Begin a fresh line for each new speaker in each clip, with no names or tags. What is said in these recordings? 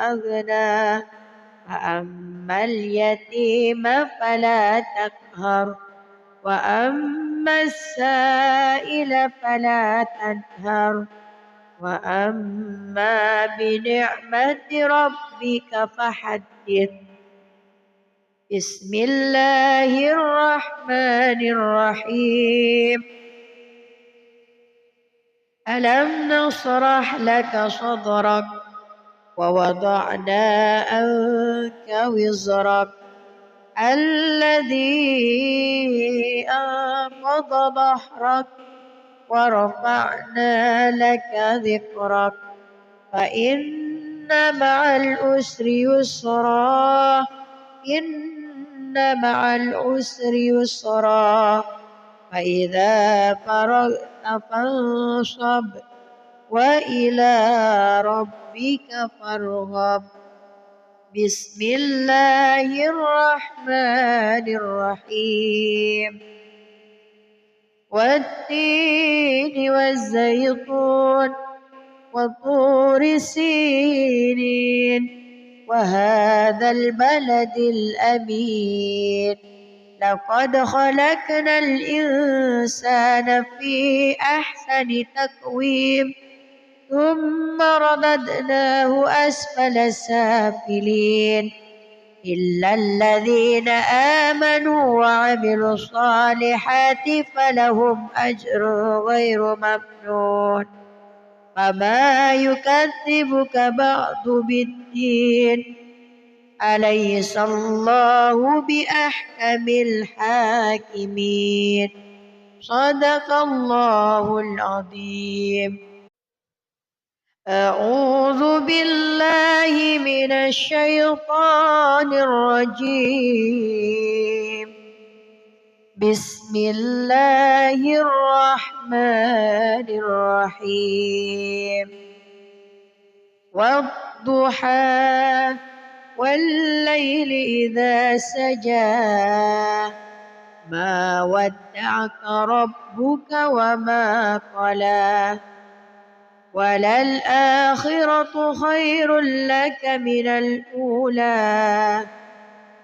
فأغنى فأما اليتيم فلا تقهر وأما السائل فلا تنهر وأما بنعمة ربك فحدث. بسم الله الرحمن الرحيم. ألم نشرح لك صدرك ووضعنا عنك وزرك الذي أنقض ظهرك ورفعنا لك ذكرك فإن مع العسر يسرا إن مع العسر يسرا فإذا فرغت فانصب وإلى ربك فارغب. بسم الله الرحمن الرحيم. والتين والزيتون وطور سينين وهذا البلد الأمين لقد خلقنا الإنسان في أحسن تقويم ثم رددناه أسفل سافلين إلا الذين آمنوا وعملوا الصالحات فلهم أجر غير ممنون فما يكذبك بعد بالدين أليس الله بأحكم الحاكمين. صدق الله العظيم. أعوذ بالله من الشيطان الرجيم. بسم الله الرحمن الرحيم. والضحى والليل إذا سجى ما ودعك ربك وما قلى وللآخرة خير لك من الأولى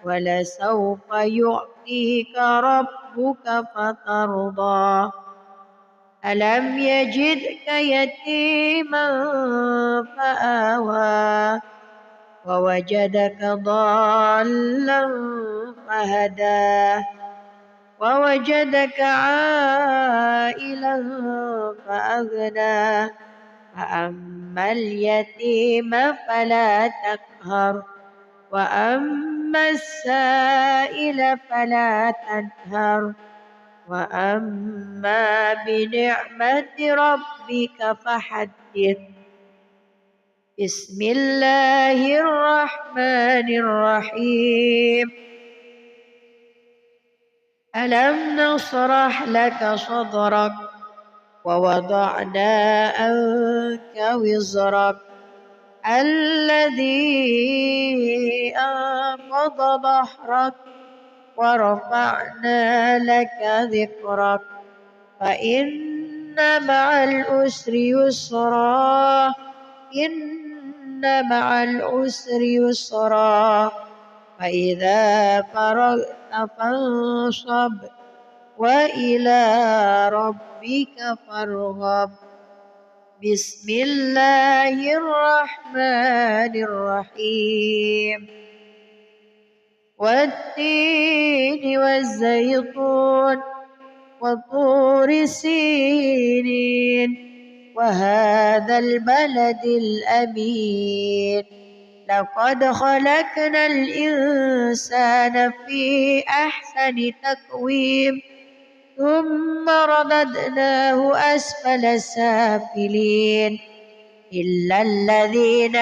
ولسوف يعطيك ربك فترضى ألم يجدك يتيما فآوى ووجدك ضالا فهدى ووجدك عائلا فأغنى فأما اليتيم فلا تقهر وأما السائل فلا تنهر وأما بنعمة ربك فحدث. بسم الله الرحمن الرحيم. ألم نشرح لك صدرك ووضعنا عنك وزرك الذي أنقض ظهرك ورفعنا لك ذكرك فإن مع العسر يسرا إن مع العسر يسرا فإذا فرغت فانصب وإلى ربك فارغب. بسم الله الرحمن الرحيم. والتين والزيتون وطور سينين وهذا البلد الأمين لقد خلقنا الإنسان في أحسن تقويم ثم رددناه أسفل سافلين إلا الذين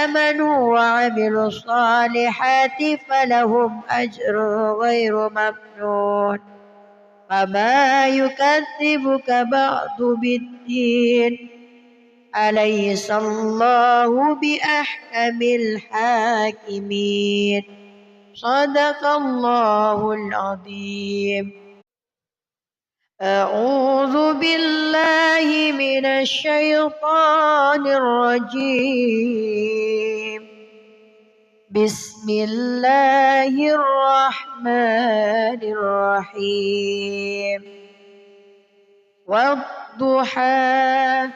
آمنوا وعملوا الصالحات فلهم أجر غير ممنون فما يكذبك بعد بالدين أليس الله بأحكم الحاكمين. صدق الله العظيم. أعوذ بالله من الشيطان الرجيم. بسم الله الرحمن الرحيم والضحى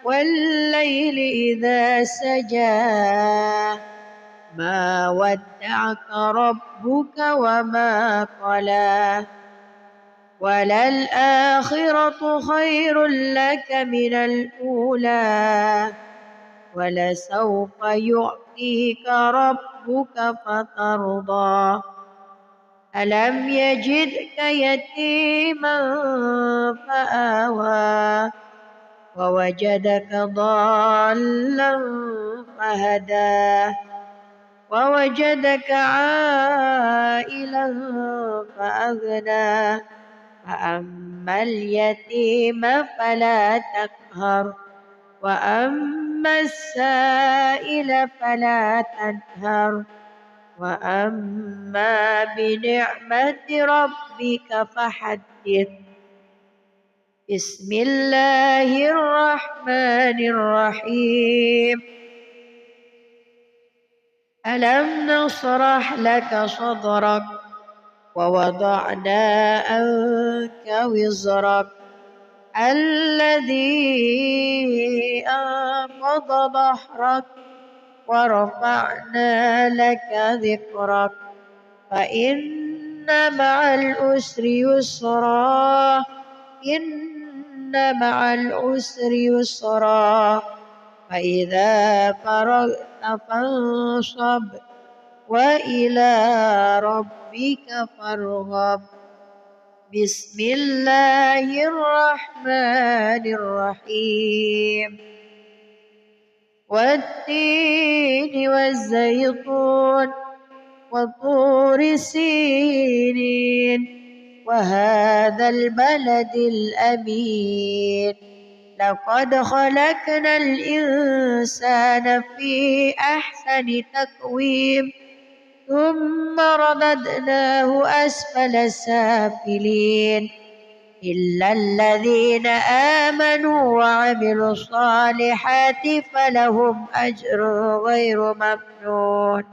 والليل إذا سجى ما ودعك ربك وما قلى وللآخرة خير لك من الأولى ولسوف يعطيك ربك فترضى ألم يجدك يتيما فآوى ووجدك ضالا فهدى ووجدك عائلا فأغنى فأما اليتيم فلا تقهر وأما السائل فلا تنهر وأما بنعمة ربك فحدث بسم الله الرحمن الرحيم ألم نشرح لك صدرك ووضعنا عنك وزرك الذي أنقض ظهرك ورفعنا لك ذكرك فإن مع العسر يسرا إن مع العسر يسرا فإذا فرغت فانصب وإلى ربك فارغب بسم الله الرحمن الرحيم والتين والزيتون وطور سينين وهذا البلد الأمين لقد خلقنا الإنسان في أحسن تقويم ثم رددناه أسفل سافلين إلا الذين آمنوا وعملوا الصالحات فلهم أجر غير ممنون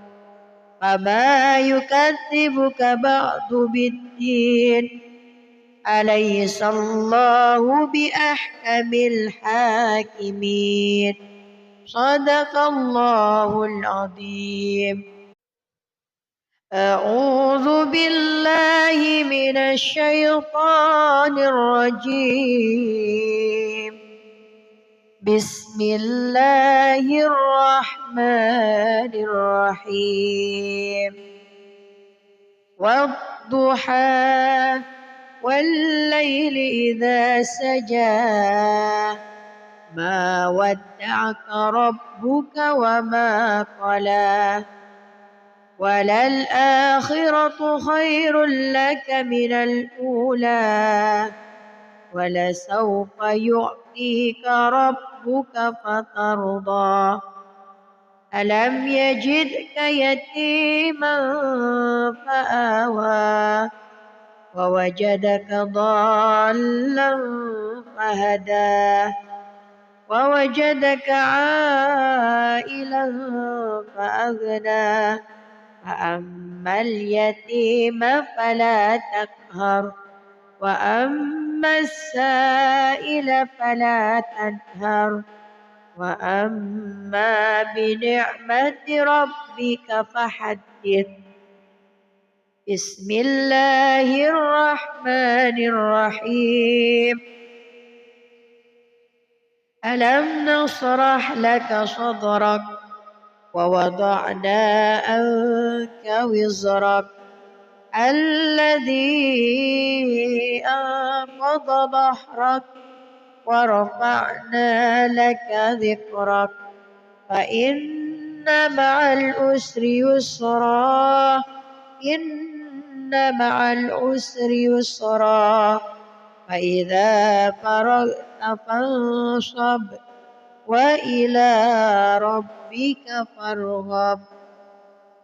فما يكذبك بعد بالدين أليس الله بأحكم الحاكمين صدق الله العظيم. أعوذ بالله من الشيطان الرجيم بسم الله الرحمن الرحيم والضحى والليل إذا سجى ما ودعك ربك وما قلى وللآخرة خير لك من الأولى ولسوف يعطيك ربك فترضى ألم يجدك يتيما فآوى ووجدك ضالا فهدى ووجدك عائلا فأغنى فأما اليتيم فلا تقهر وأما السائل فلا تنهر وأما بنعمة ربك فحدث بسم الله الرحمن الرحيم ألم نشرح لك صدرك ووضعنا عنك وزرك الذي أنقض ظهرك ورفعنا لك ذكرك فإن مع العسر يسرا إن مع العسر يسرا فإذا فرغت فانصب وإلى ربك فارغب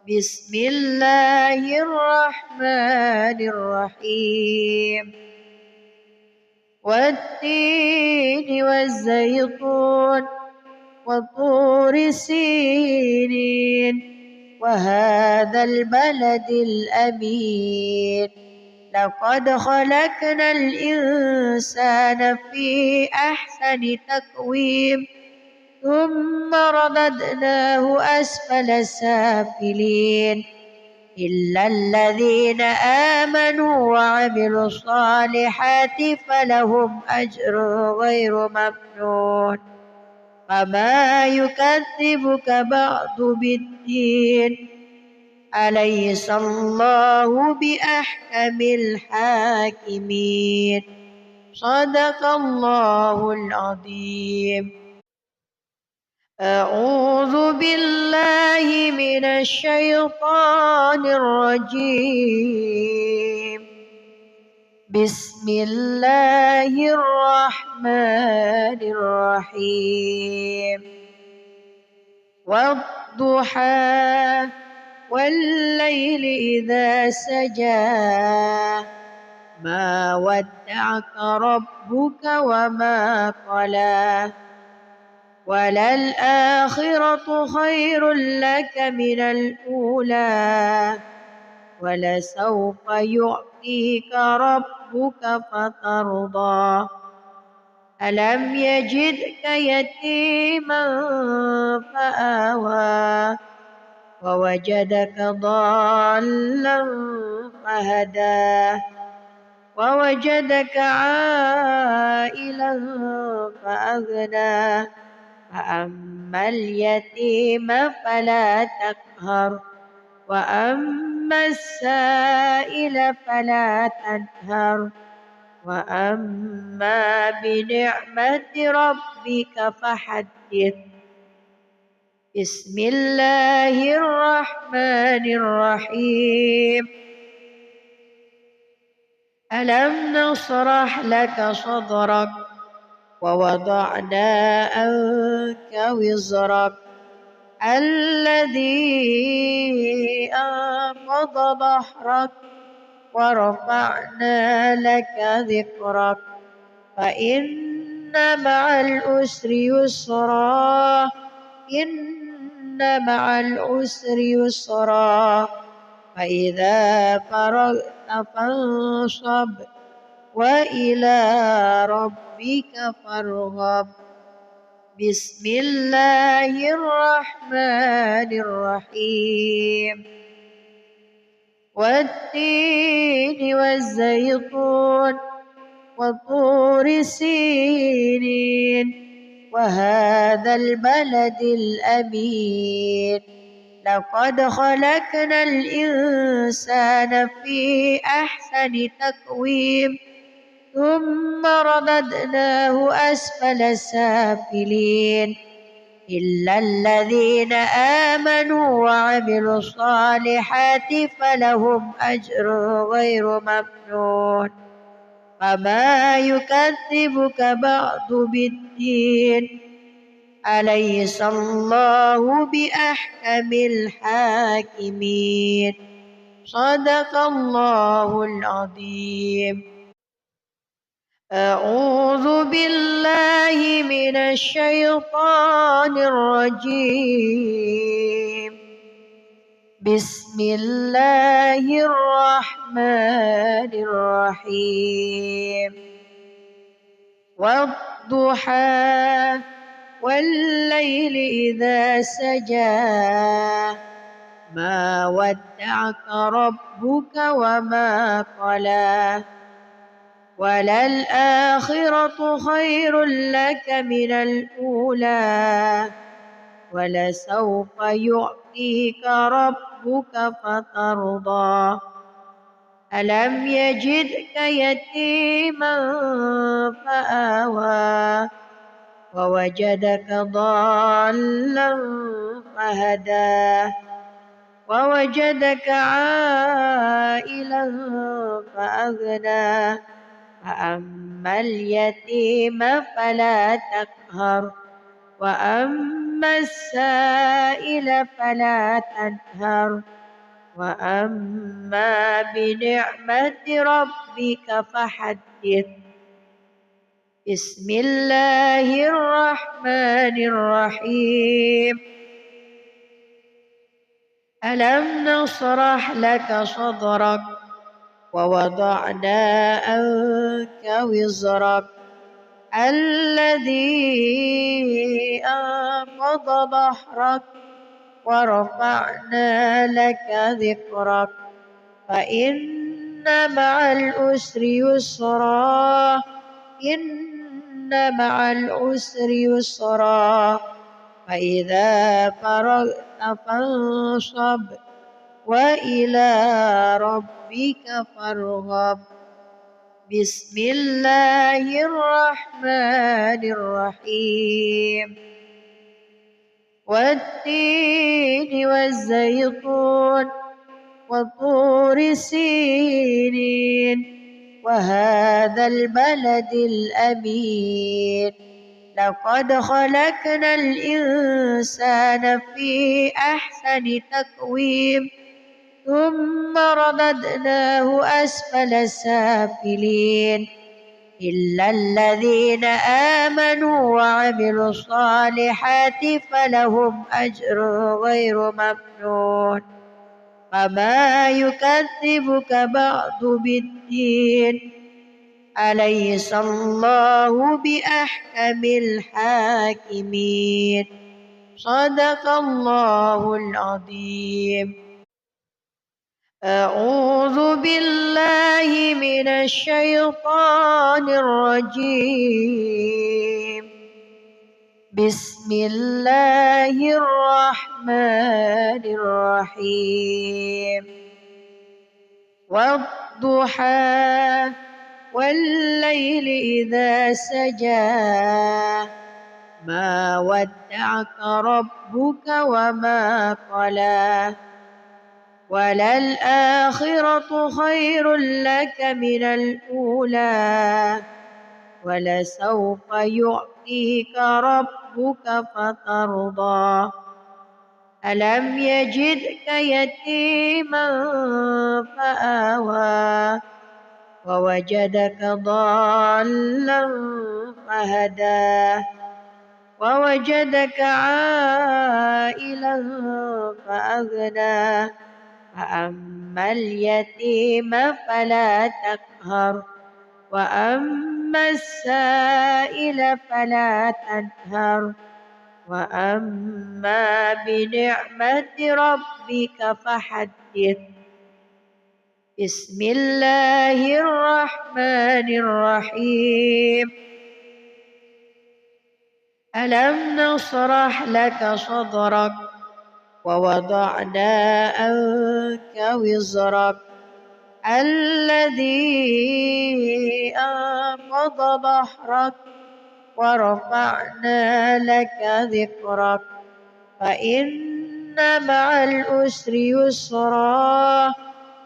بسم الله الرحمن الرحيم والتين والزيتون وطور سينين وهذا البلد الأمين لقد خلقنا الإنسان في أحسن تقويم ثم رددناه أسفل سافلين إلا الذين آمنوا وعملوا الصالحات فلهم أجر غير ممنون فما يكذبك بعد بالدين أليس الله بأحكم الحاكمين صدق الله العظيم. أعوذ بالله من الشيطان الرجيم بسم الله الرحمن الرحيم والضحى والليل إذا سجى ما ودعك ربك وما قلى وللآخرة خير لك من الأولى ولسوف يعطيك ربك فترضى ألم يجدك يتيما فآوى ووجدك ضالا فهدى ووجدك عائلا فأغنى فأما اليتيم فلا تقهر وأما السائل فلا تنهر وأما بنعمة ربك فحدث. بسم الله الرحمن الرحيم ألم نشرح لك صدرك ووضعنا عنك وزرك الذي أنقض ظهرك ورفعنا لك ذكرك فإن مع العسر يسرا إن مع العسر يسرا فإذا فرغت فانصب وإلى ربك فارغب. بسم الله الرحمن الرحيم والتين والزيتون وطور سينين وهذا البلد الأمين لقد خلقنا الإنسان في أحسن تقويم ثم رددناه أسفل سافلين إلا الذين آمنوا وعملوا الصالحات فلهم أجر غير ممنون فما يكذبك بعد بالدين أليس الله بأحكم الحاكمين صدق الله العظيم. أعوذ بالله من الشيطان الرجيم بسم الله الرحمن الرحيم والضحى والليل إذا سجى ما ودعك ربك وما قلى وللآخرة خير لك من الأولى ولسوف يعطيك ربك فترضى ألم يجدك يتيما فآوى ووجدك ضالا فهدى ووجدك عائلا فأغنى فأما اليتيم فلا تقهر وأما السائل فلا تنهر وأما بنعمة ربك فحدث. بسم الله الرحمن الرحيم ألم نشرح لك صدرك ووضعنا عنك وزرك الذي أنقض ظهرك ورفعنا لك ذكرك فإن مع العسر يسرا إن مع العسر يسرا فإذا فرغت فانصب وإلى ربك فارغب بسم الله الرحمن الرحيم والتين والزيتون وطور سينين وهذا البلد الأمين لقد خلقنا الإنسان في أحسن تقويم ثم رددناه أسفل سافلين إلا الذين آمنوا وعملوا الصالحات فلهم أجر غير ممنون فما يكذبك بعد بالدين أليس الله بأحكم الحاكمين صدق الله العظيم. أعوذ بالله من الشيطان الرجيم بسم الله الرحمن الرحيم والضحى والليل إذا سجى ما ودعك ربك وما قلى وللآخرة خير لك من الأولى ولسوف يعطيك ربك فترضى ألم يجدك يتيما فآوى ووجدك ضالا فهدى ووجدك عائلا فأغنى فأما اليتيم فلا تقهر وأما السائل فلا تنهر وأما بنعمة ربك فحدث بسم الله الرحمن الرحيم ألم نشرح لك صدرك ووضعنا عنك وزرك الذي أنقض ظهرك ورفعنا لك ذكرك فإن مع العسر يسرا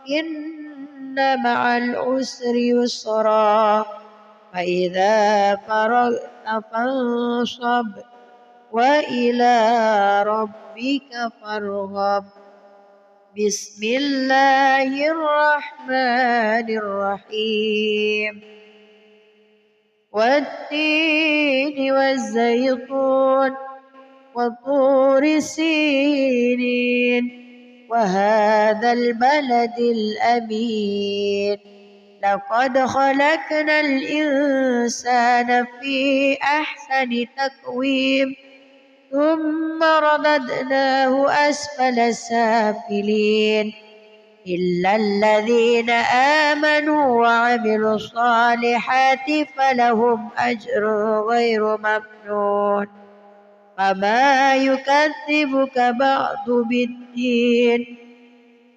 إن مع العسر يسرا فإذا فرغت فانصب وإلى ربك فارغب بسم الله الرحمن الرحيم والتين والزيتون وطور سينين وهذا البلد الأمين لقد خلقنا الإنسان في أحسن تقويم ثم رددناه أسفل سافلين إلا الذين آمنوا وعملوا الصالحات فلهم أجر غير ممنون فما يكذبك بعد بالدين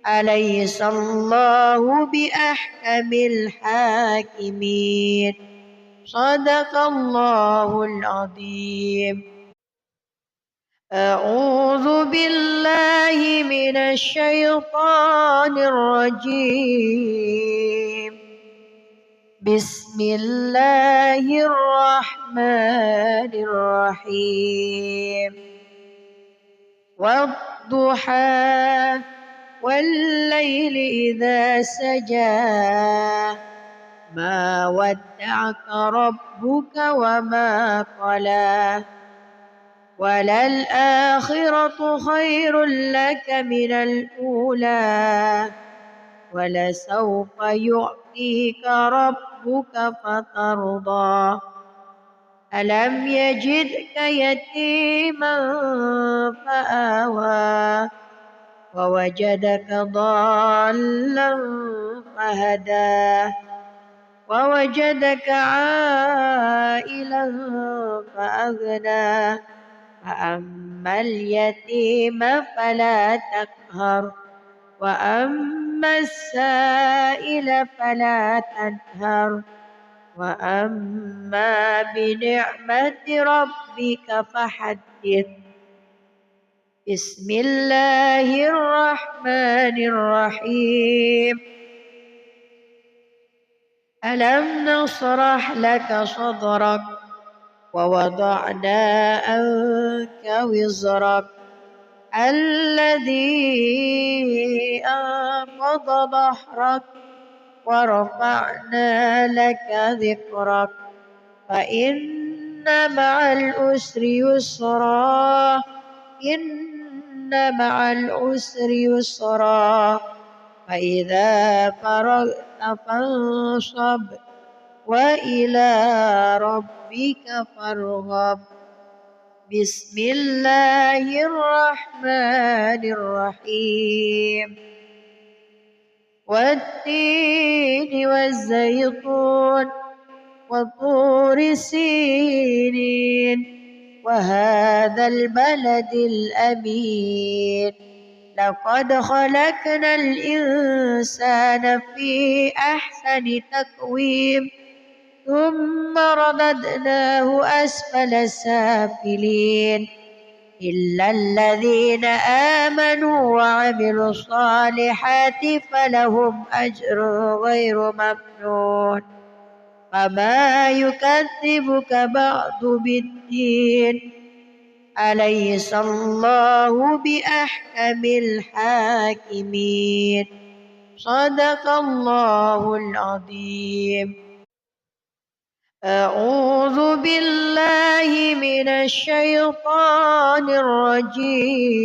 أليس الله بأحكم الحاكمين صدق الله العظيم. أعوذ بالله من الشيطان الرجيم بسم الله الرحمن الرحيم والضحى والليل إذا سجى ما ودعك ربك وما قلى وللآخرة خير لك من الأولى ولسوف يعطيك ربك فترضى ألم يجدك يتيما فآوى ووجدك ضالا فهدى ووجدك عائلا فأغنى فأما اليتيم فلا تقهر وأما السائل فلا تنهر وأما بنعمة ربك فحدث بسم الله الرحمن الرحيم ألم نشرح لك صدرك ووضعنا عنك وزرك الذي أنقض ظهرك ورفعنا لك ذكرك فإن مع العسر يسرا إن مع العسر يسرا فإذا فرغت فانصب وإلى ربك فارغب بسم الله الرحمن الرحيم والتين والزيتون وطور سينين وهذا البلد الأمين لقد خلقنا الإنسان في أحسن تقويم ثم رددناه أسفل سافلين إلا الذين آمنوا وعملوا الصالحات فلهم أجر غير ممنون فما يكذبك بعد بالدين أليس الله بأحكم الحاكمين صدق الله العظيم أعوذ بالله من الشيطان الرجيم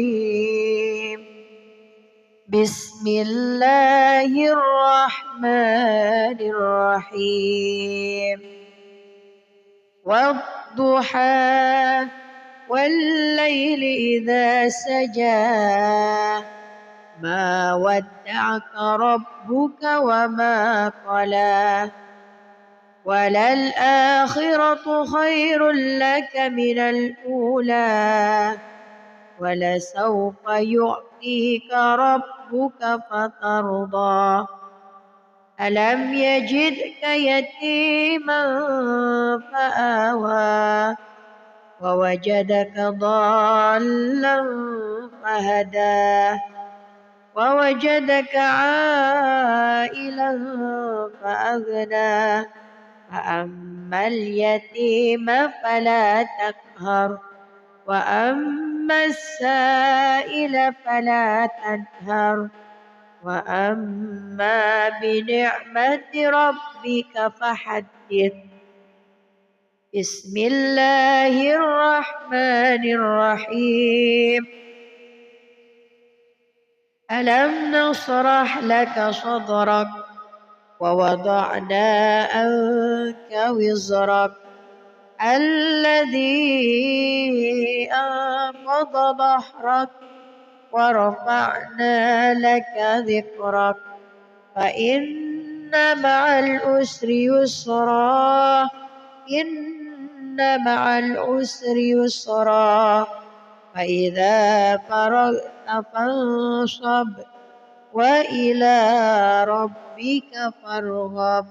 بسم الله الرحمن الرحيم والضحى والليل إذا سجى ما ودعك ربك وما قلى وللآخرة خير لك من الأولى ولسوف يعطيك ربك فترضى ألم يجدك يتيما فآوى ووجدك ضالا فهدى ووجدك عائلا فأغنى فأما اليتيم فلا تقهر وأما السائل فلا تنهر وأما بنعمة ربك فحدث بسم الله الرحمن الرحيم ألم نشرح لك صدرك ووضعنا عنك وزرك الذي أنقض ظهرك ورفعنا لك ذكرك فإن مع العسر يسرا إن مع العسر يسرا فإذا فرغت فانصب وإلى ربك فارغب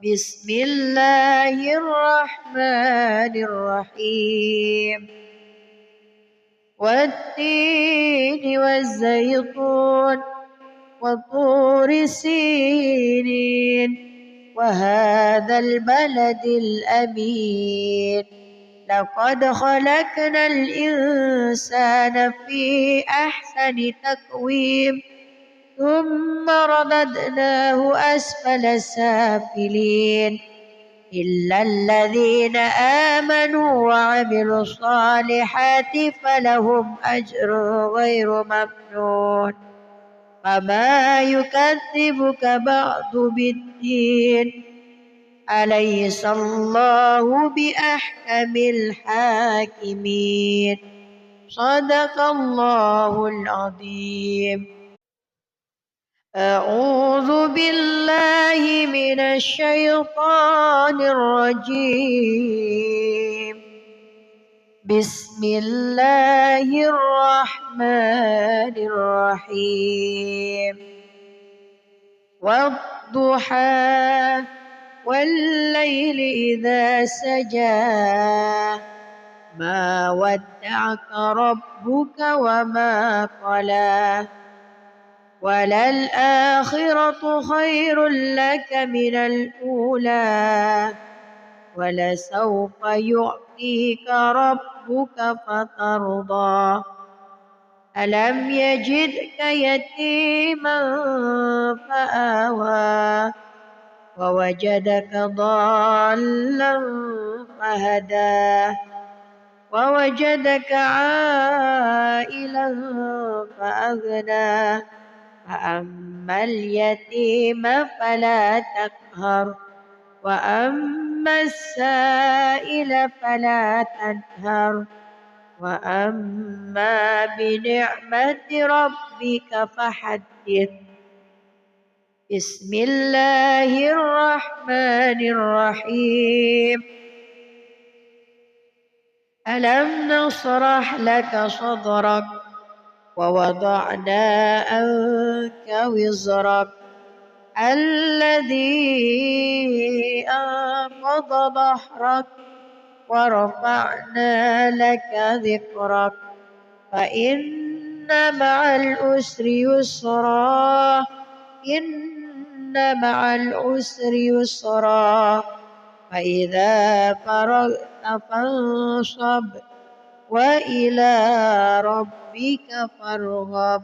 بسم الله الرحمن الرحيم والتين والزيتون وطور سينين وهذا البلد الأمين لقد خلقنا الإنسان في أحسن تقويم ثم رددناه أسفل سافلين إلا الذين آمنوا وعملوا الصالحات فلهم أجر غير ممنون فما يكذبك بعد بالدين أليس الله بأحكم الحاكمين صدق الله العظيم. أعوذ بالله من الشيطان الرجيم بسم الله الرحمن الرحيم والضحى والليل إذا سجى ما ودعك ربك وما قلى وللآخرة خير لك من الأولى ولسوف يعطيك ربك فترضى ألم يجدك يتيما فآوى ووجدك ضالا فهدى ووجدك عائلا فأغنى فأما اليتيم فلا تقهر وأما السائل فلا تنهر وأما بنعمة ربك فحدث. بسم الله الرحمن الرحيم ألم نشرح لك صدرك ووضعنا عنك وزرك الذي أنقض ظهرك ورفعنا لك ذكرك فإن مع العسر يسرا إن مع العسر يسرا فإذا فرغت فانصب وإلى ربك فارغب.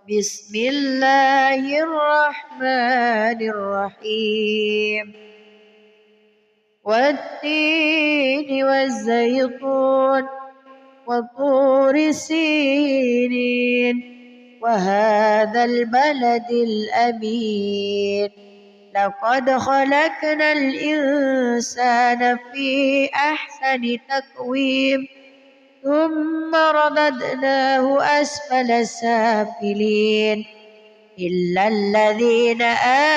بسم الله الرحمن الرحيم والتين والزيتون وطور سينين وهذا البلد الأمين لقد خلقنا الإنسان في أحسن تقويم ثم رددناه أسفل سافلين إلا الذين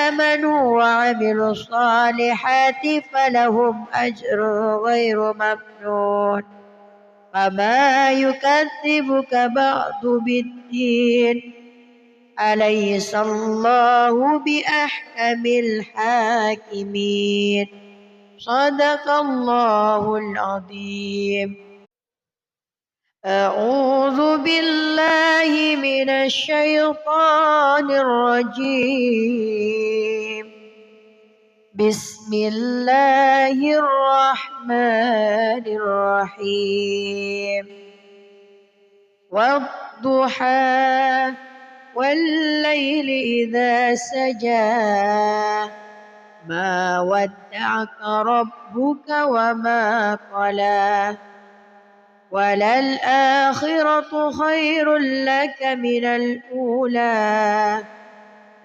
آمنوا وعملوا الصالحات فلهم أجر غير ممنون فما يكذبك بعد بالدين أليس الله بأحكم الحاكمين صدق الله العظيم. أعوذ بالله من الشيطان الرجيم بسم الله الرحمن الرحيم والضحى والليل إذا سجى ما ودعك ربك وما قلى وللآخرة خير لك من الأولى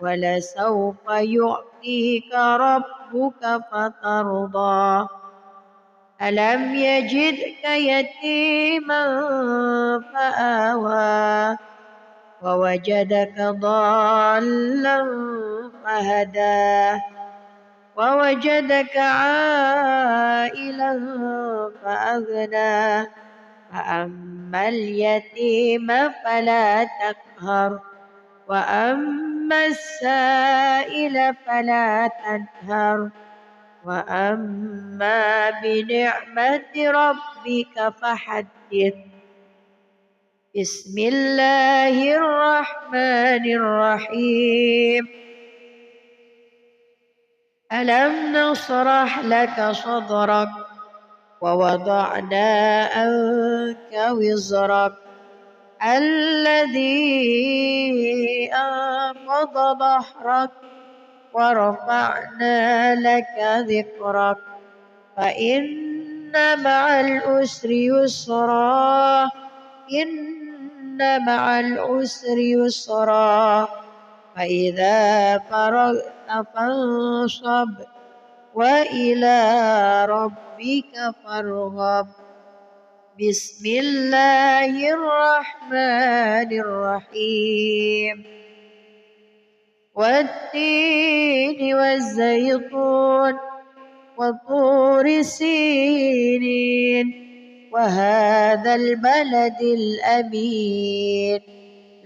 ولسوف يعطيك ربك فترضى ألم يجدك يتيما فآوى ووجدك ضالا فهدى ووجدك عائلا فأغنى فأما اليتيم فلا تقهر وأما السائل فلا تنهر وأما بنعمة ربك فحدث. بسم الله الرحمن الرحيم ألم نشرح لك صدرك ووضعنا عنك وزرك الذي أنقض ظهرك ورفعنا لك ذكرك فإن مع العسر يسرا إن مع العسر يسرا فإذا فرغت فانصب وإلى ربك فارغب بسم الله الرحمن الرحيم والتين والزيتون وطور سينين وهذا البلد الأمين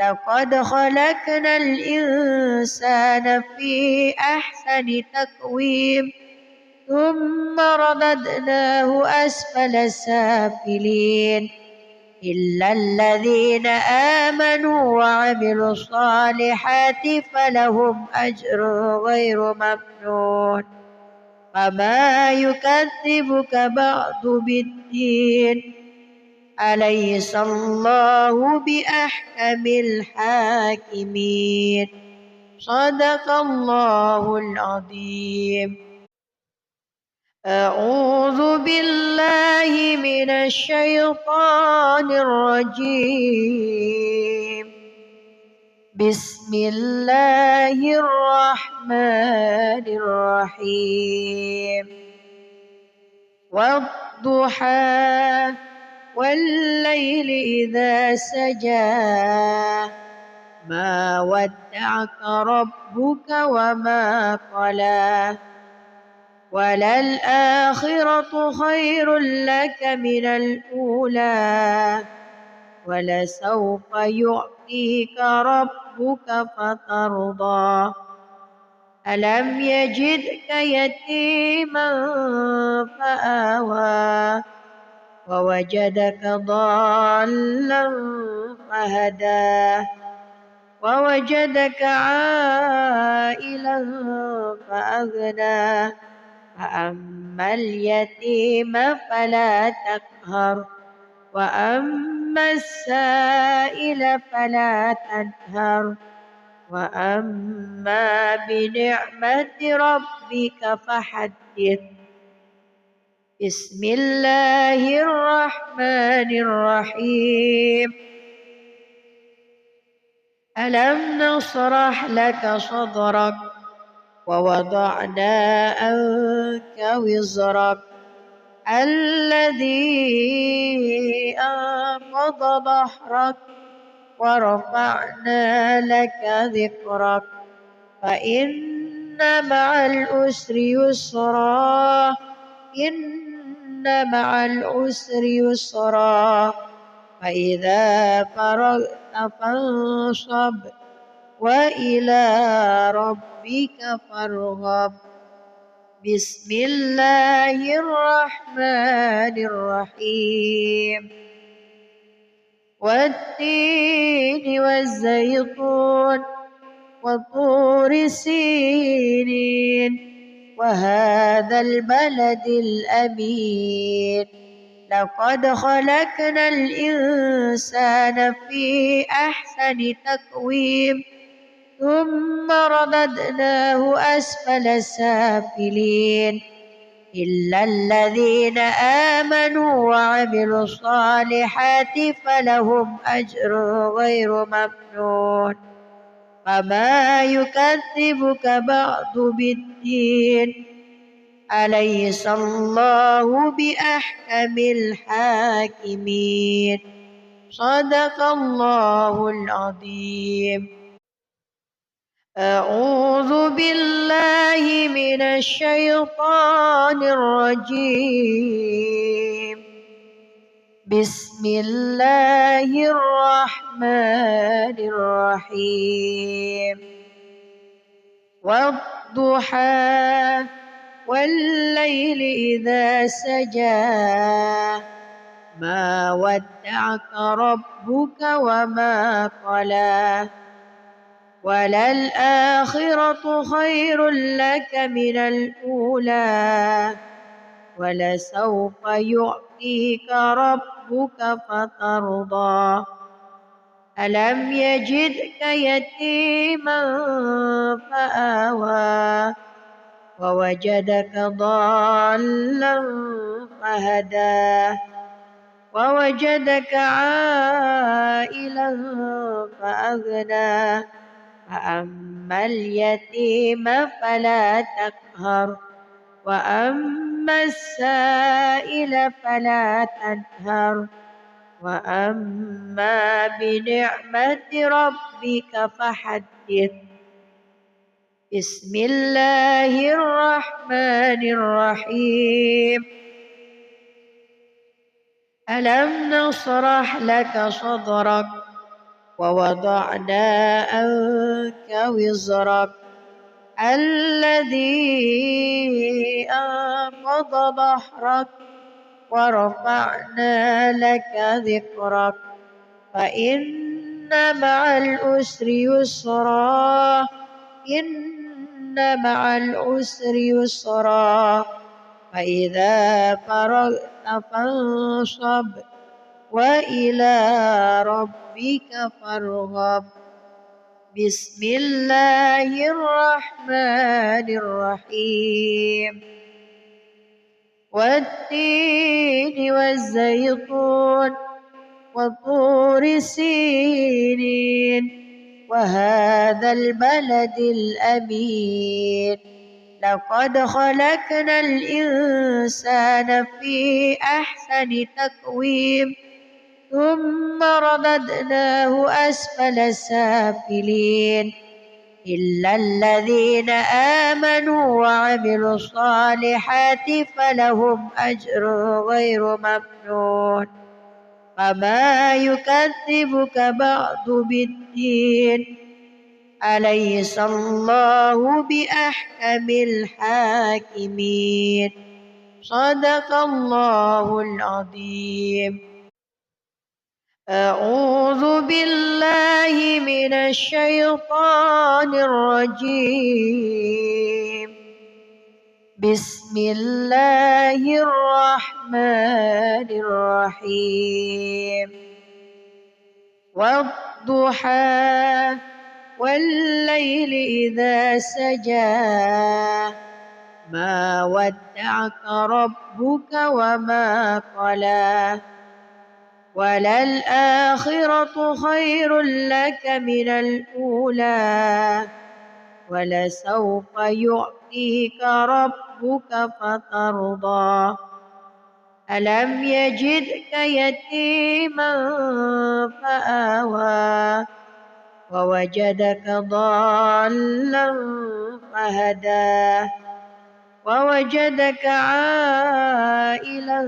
لقد خلقنا الإنسان في أحسن تقويم ثم رددناه أسفل سافلين إلا الذين آمنوا وعملوا الصالحات فلهم أجر غير ممنون فما يكذبك بعد بالدين أليس الله بأحكم الحاكمين صدق الله العظيم. أعوذ بالله من الشيطان الرجيم بسم الله الرحمن الرحيم والضحى والليل إذا سجى ما ودعك ربك وما قلى وللآخرة خير لك من الأولى ولسوف يعطيك ربك فترضى ألم يجدك يتيما فآوى ووجدك ضالا فهدى ووجدك عائلا فأغنى فأما اليتيم فلا تقهر وأما السائل فلا تنهر وأما بنعمة ربك فحدث بسم الله الرحمن الرحيم ألم نشرح لك صدرك ووضعنا عنك وزرك الذي أنقض ظهرك ورفعنا لك ذكرك فإن مع العسر يسرا إن مع العسر يسرا فإذا فرغت فانصب وإلى ربك فارغب بسم الله الرحمن الرحيم والتين والزيتون وطور سينين وهذا البلد الأمين لقد خلقنا الإنسان في أحسن تقويم ثم رددناه أسفل سافلين إلا الذين آمنوا وعملوا الصالحات فلهم أجر غير ممنون فما يكذبك بعد بالدين أليس الله بأحكم الحاكمين صدق الله العظيم. أعوذ بالله من الشيطان الرجيم بسم الله الرحمن الرحيم والضحى والليل إذا سجى ما ودعك ربك وما قلى وللآخرة خير لك من الأولى ولسوف يعطيك ربك فترضى ألم يجدك يتيما فآوى ووجدك ضالا فهدى ووجدك عائلا فأغنى فأما اليتيم فلا تقهر وأما السائل فلا تنهر وأما بنعمة ربك فحدث. بسم الله الرحمن الرحيم. ألم نشرح لك صدرك ووضعنا عنك وزرك الذي أنقض ظهرك ورفعنا لك ذكرك فإن مع العسر يسرا إن مع العسر يسرا فإذا فرغت فانصب وإلى ربك فارغب. بسم الله الرحمن الرحيم. والتين والزيتون وطور سينين وهذا البلد الأمين لقد خلقنا الإنسان في أحسن تقويم ثم رددناه أسفل سافلين إلا الذين آمنوا وعملوا الصالحات فلهم أجر غير ممنون فما يكذبك بعد بالدين أليس الله بأحكم الحاكمين. صدق الله العظيم. أعوذ بالله من الشيطان الرجيم. بسم الله الرحمن الرحيم. والضحى والليل إذا سجى ما ودعك ربك وما قلى وللآخرة خير لك من الأولى ولسوف يعطيك ربك فترضى ألم يجدك يتيما فآوى ووجدك ضالا فهدى ووجدك عائلا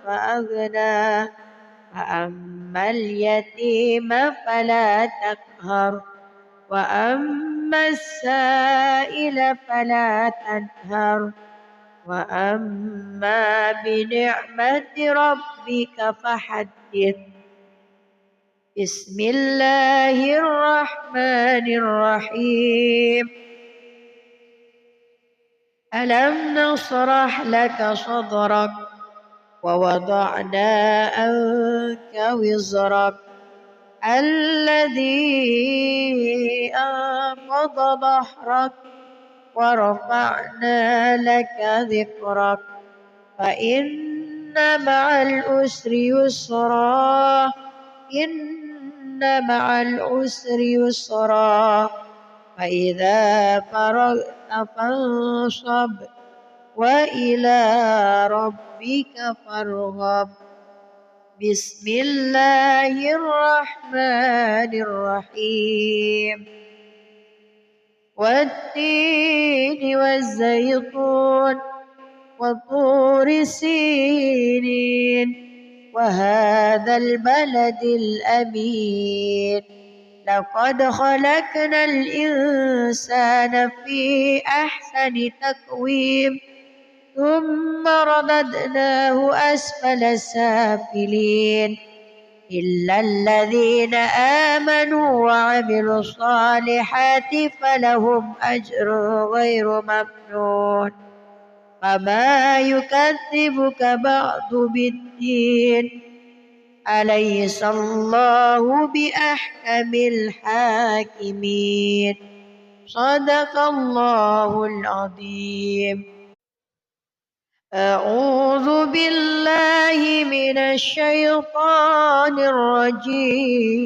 فأغنى فأما اليتيم فلا تقهر وأما السائل فلا تنهر وأما بنعمة ربك فحدث. بسم الله الرحمن الرحيم. ألم نشرح لك صدرك ووضعنا عنك وزرك الذي أنقض ظهرك ورفعنا لك ذكرك فإن مع العسر يسرا إن مع العسر يسرا فإذا فرغت فانصب وإلى ربك فارغب. بسم الله الرحمن الرحيم. والتين والزيتون وطور سينين وهذا البلد الأمين لقد خلقنا الإنسان في أحسن تقويم ثم رددناه أسفل سافلين إلا الذين آمنوا وعملوا الصالحات فلهم أجر غير ممنون فما يكذبك بعد بالدين أليس الله بأحكم الحاكمين. صدق الله العظيم. أعوذ بالله من الشيطان الرجيم.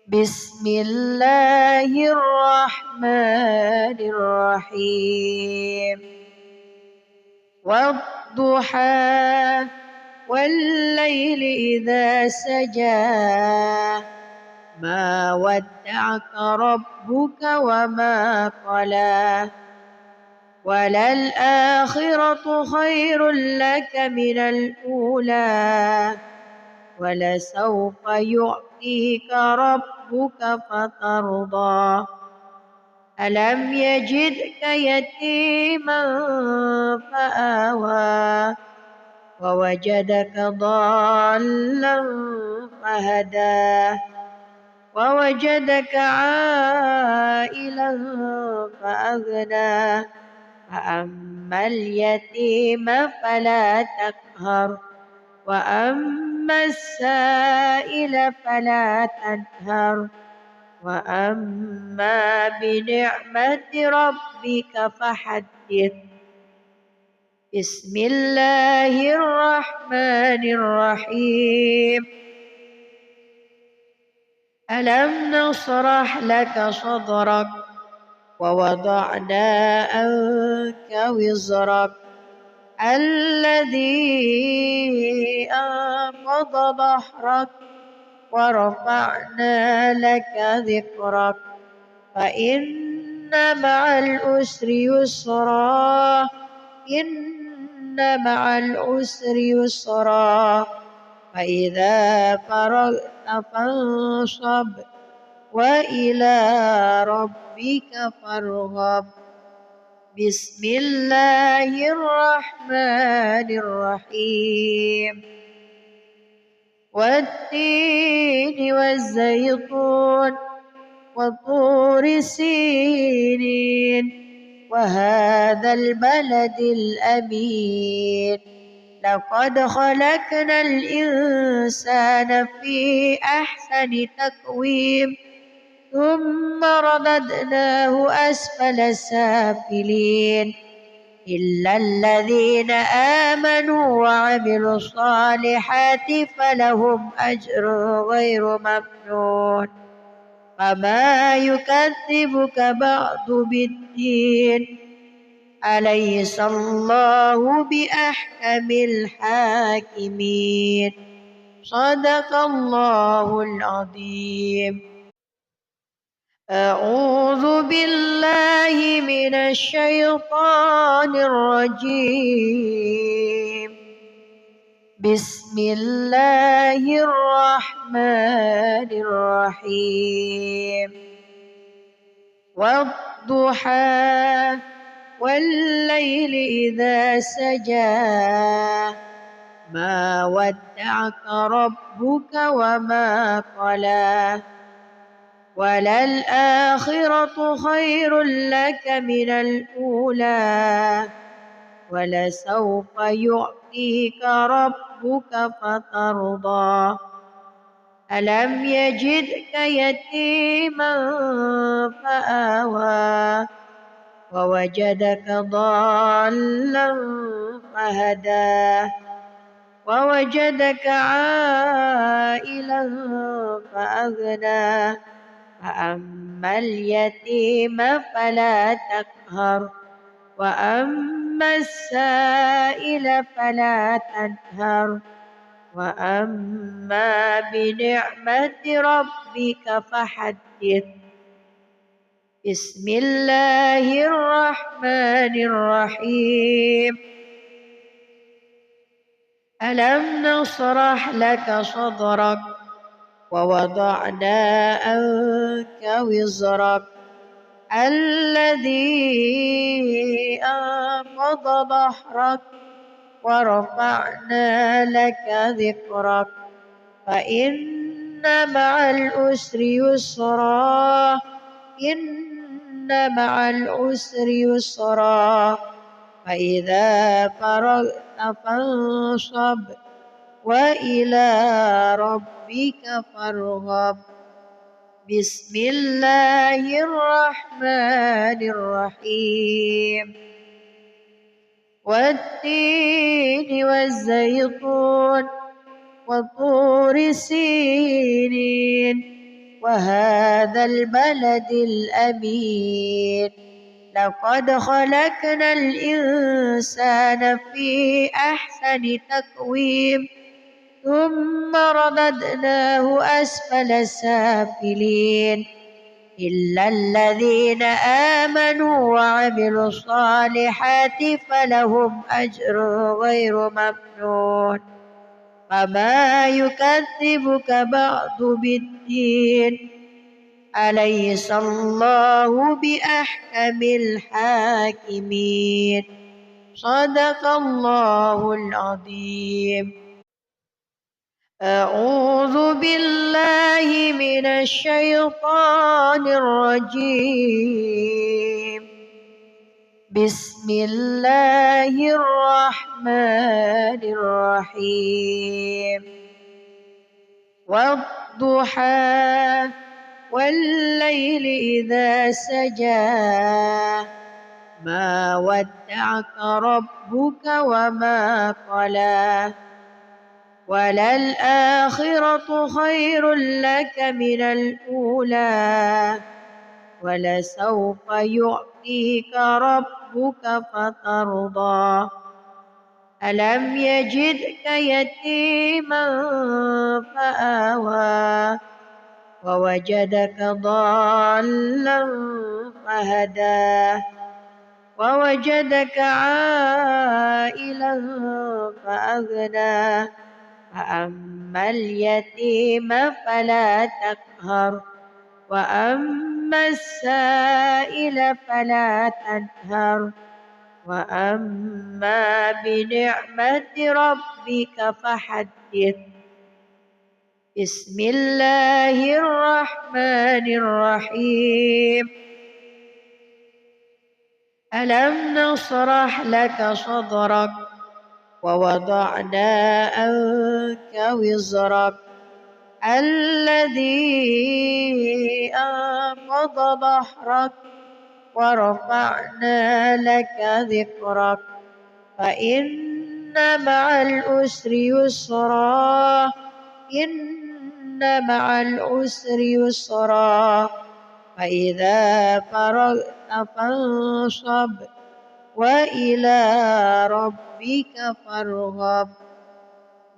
بسم الله الرحمن الرحيم. والضحى والليل إذا سجى ما ودعك ربك وما قلى وللآخرة خير لك من الأولى ولسوف يعطيك ربك فترضى ألم يجدك يتيما فآوى ووجدك ضالا فهدى ووجدك عائلا فأغنى فأما اليتيم فلا تقهر وأما السائل فلا تنهر وأما بنعمة ربك فحدث. بسم الله الرحمن الرحيم. ألم نشرح لك صدرك ووضعنا عنك وزرك الذي أنقض ظهرك ورفعنا لك ذكرك فإن مع العسر يسرا إن مع العسر يسرا فإذا فرغت فانصب وإلى ربك فارغب. بسم الله الرحمن الرحيم. والتين والزيتون وطور سينين وهذا البلد الأمين لقد خلقنا الإنسان في أحسن تقويم ثم رددناه أسفل سافلين إلا الذين آمنوا وعملوا الصالحات فلهم أجر غير ممنون فما يكذبك بعد بالدين أليس الله بأحكم الحاكمين. صدق الله العظيم. أعوذ بالله من الشيطان الرجيم. بسم الله الرحمن الرحيم. والضحى والليل إذا سجى ما ودعك ربك وما قلى وللآخرة خير لك من الأولى ولسوف يعطيك ربك فترضى ألم يجدك يتيما فآوى ووجدك ضالا فهدى ووجدك عائلا فأغنى فأما اليتيم فلا تقهر وأما السائل فلا تنهر وأما بنعمة ربك فحدث. بسم الله الرحمن الرحيم. ألم نشرح لك صدرك ووضعنا عنك وزرك الذي أنقض ظهرك ورفعنا لك ذكرك فإن مع العسر يسرا إن مع العسر يسرا فإذا فرغت فانصب وإلى ربك فارغب. بسم الله الرحمن الرحيم. والتين والزيتون وطور سينين وهذا البلد الأمين. لقد خلقنا الإنسان في أحسن تقويم ثم رددناه أسفل سافلين إلا الذين آمنوا وعملوا الصالحات فلهم أجر غير ممنون. فما يكذبك بعد بالدين. أليس الله بأحكم الحاكمين. صدق الله العظيم. أعوذ بالله من الشيطان الرجيم. بسم الله الرحمن الرحيم. والضحى والليل إذا سجى ما ودعك ربك وما قلى وللآخرة خير لك من الأولى ولسوف يعطيك ربك فترضى. ألم يجدك يتيما فآوى ووجدك ضالا فهدى ووجدك عائلا فأغنى. فأما اليتيم فلا تقهر وأما السائل فلا تنهر وأما بنعمة ربك فحدث. بسم الله الرحمن الرحيم. ألم نشرح لك صدرك ووضعنا عنك وزرك الذي أنقض ظهرك ورفعنا لك ذكرك فإن مع العسر يسرا إن مع العسر يسرا فإذا فرغت فانصب وإلى ربك فارغب.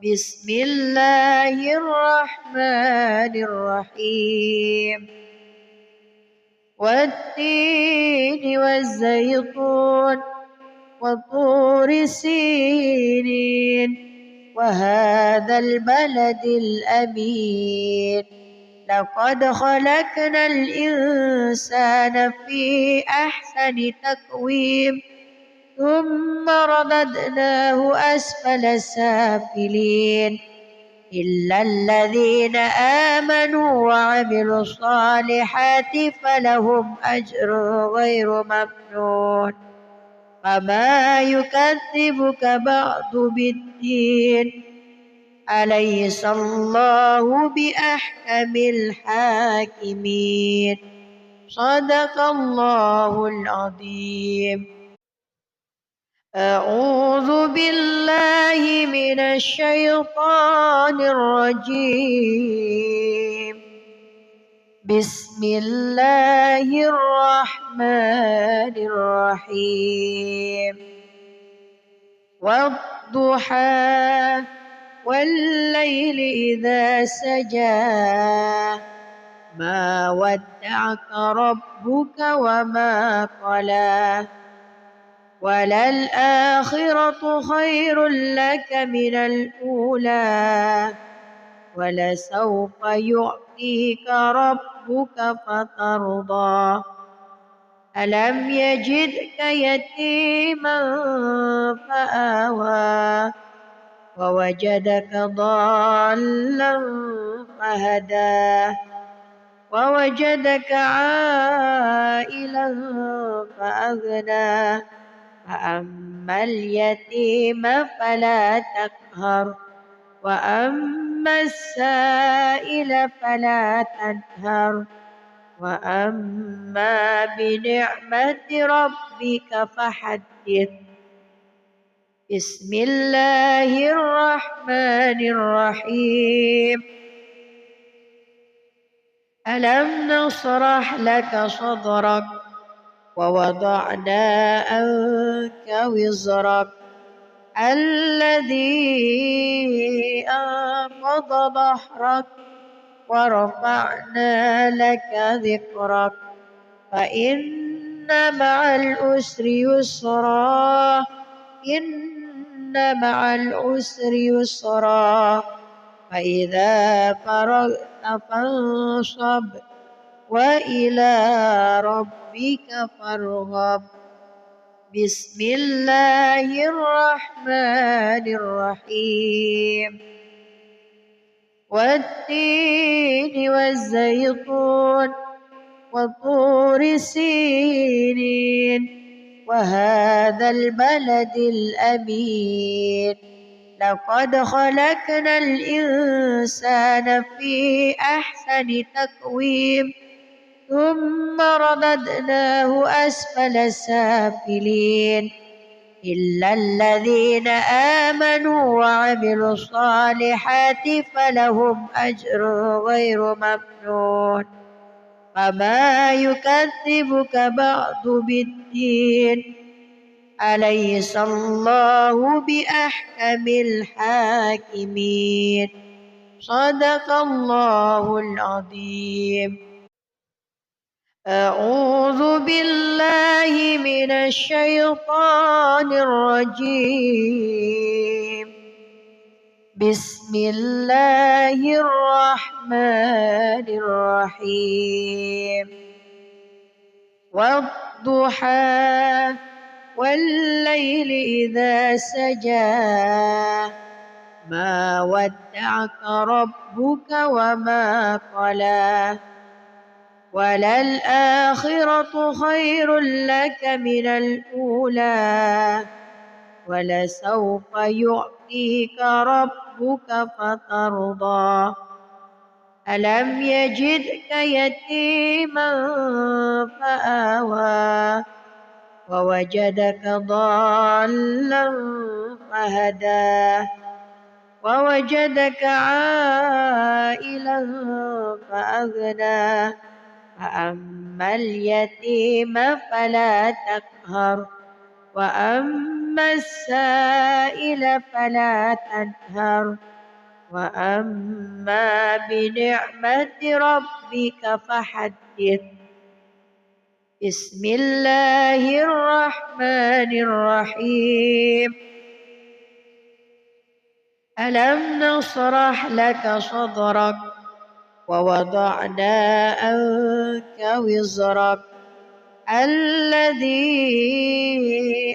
بسم الله الرحمن الرحيم. والتين والزيتون وطور سينين وهذا البلد الأمين. لقد خلقنا الإنسان في أحسن تقويم ثم رددناه أسفل سافلين إلا الذين آمنوا وعملوا الصالحات فلهم أجر غير ممنون. فما يكذبك بعد بالدين. أليس الله بأحكم الحاكمين. صدق الله العظيم. أعوذ بالله من الشيطان الرجيم. بسم الله الرحمن الرحيم. والضحى والليل إذا سجى ما ودعك ربك وما قلى وللآخرة خير لك من الأولى ولسوف يعطيك ربك فترضى. ألم يجدك يتيما فآوى ووجدك ضالا فهدى ووجدك عائلا فأغنى. فأما اليتيم فلا تقهر وأما السائل فلا تنهر وأما بنعمة ربك فحدث. بسم الله الرحمن الرحيم. ألم نشرح لك صدرك ووضعنا عنك وزرك الذي أنقض ظهرك ورفعنا لك ذكرك فإن مع العسر يسرا إن مع العسر يسرا فإذا فرغت فانصب وإلى ربك فارغب. بسم الله الرحمن الرحيم. والتين والزيتون وطور سينين وهذا البلد الأمين لقد خلقنا الإنسان في أحسن تقويم ثم رددناه أسفل سافلين إلا الذين آمنوا وعملوا الصالحات فلهم أجر غير ممنون. فما يكذبك بعد بالدين أليس الله بأحكم الحاكمين. صدق الله العظيم. أعوذ بالله من الشيطان الرجيم. بسم الله الرحمن الرحيم. والضحى والليل إذا سجى ما ودعك ربك وما قلى وللآخرة خير لك من الأولى ولسوف يعطيك ربك فترضى. ألم يجدك يتيما فآوى ووجدك ضالا فهدى ووجدك عائلا فأغنى فأما اليتيم فلا تقهر وأما السائل فلا تنهر وأما بنعمة ربك فحدث. بسم الله الرحمن الرحيم. ألم نشرح لك صدرك ووضعنا عنك وزرك الذي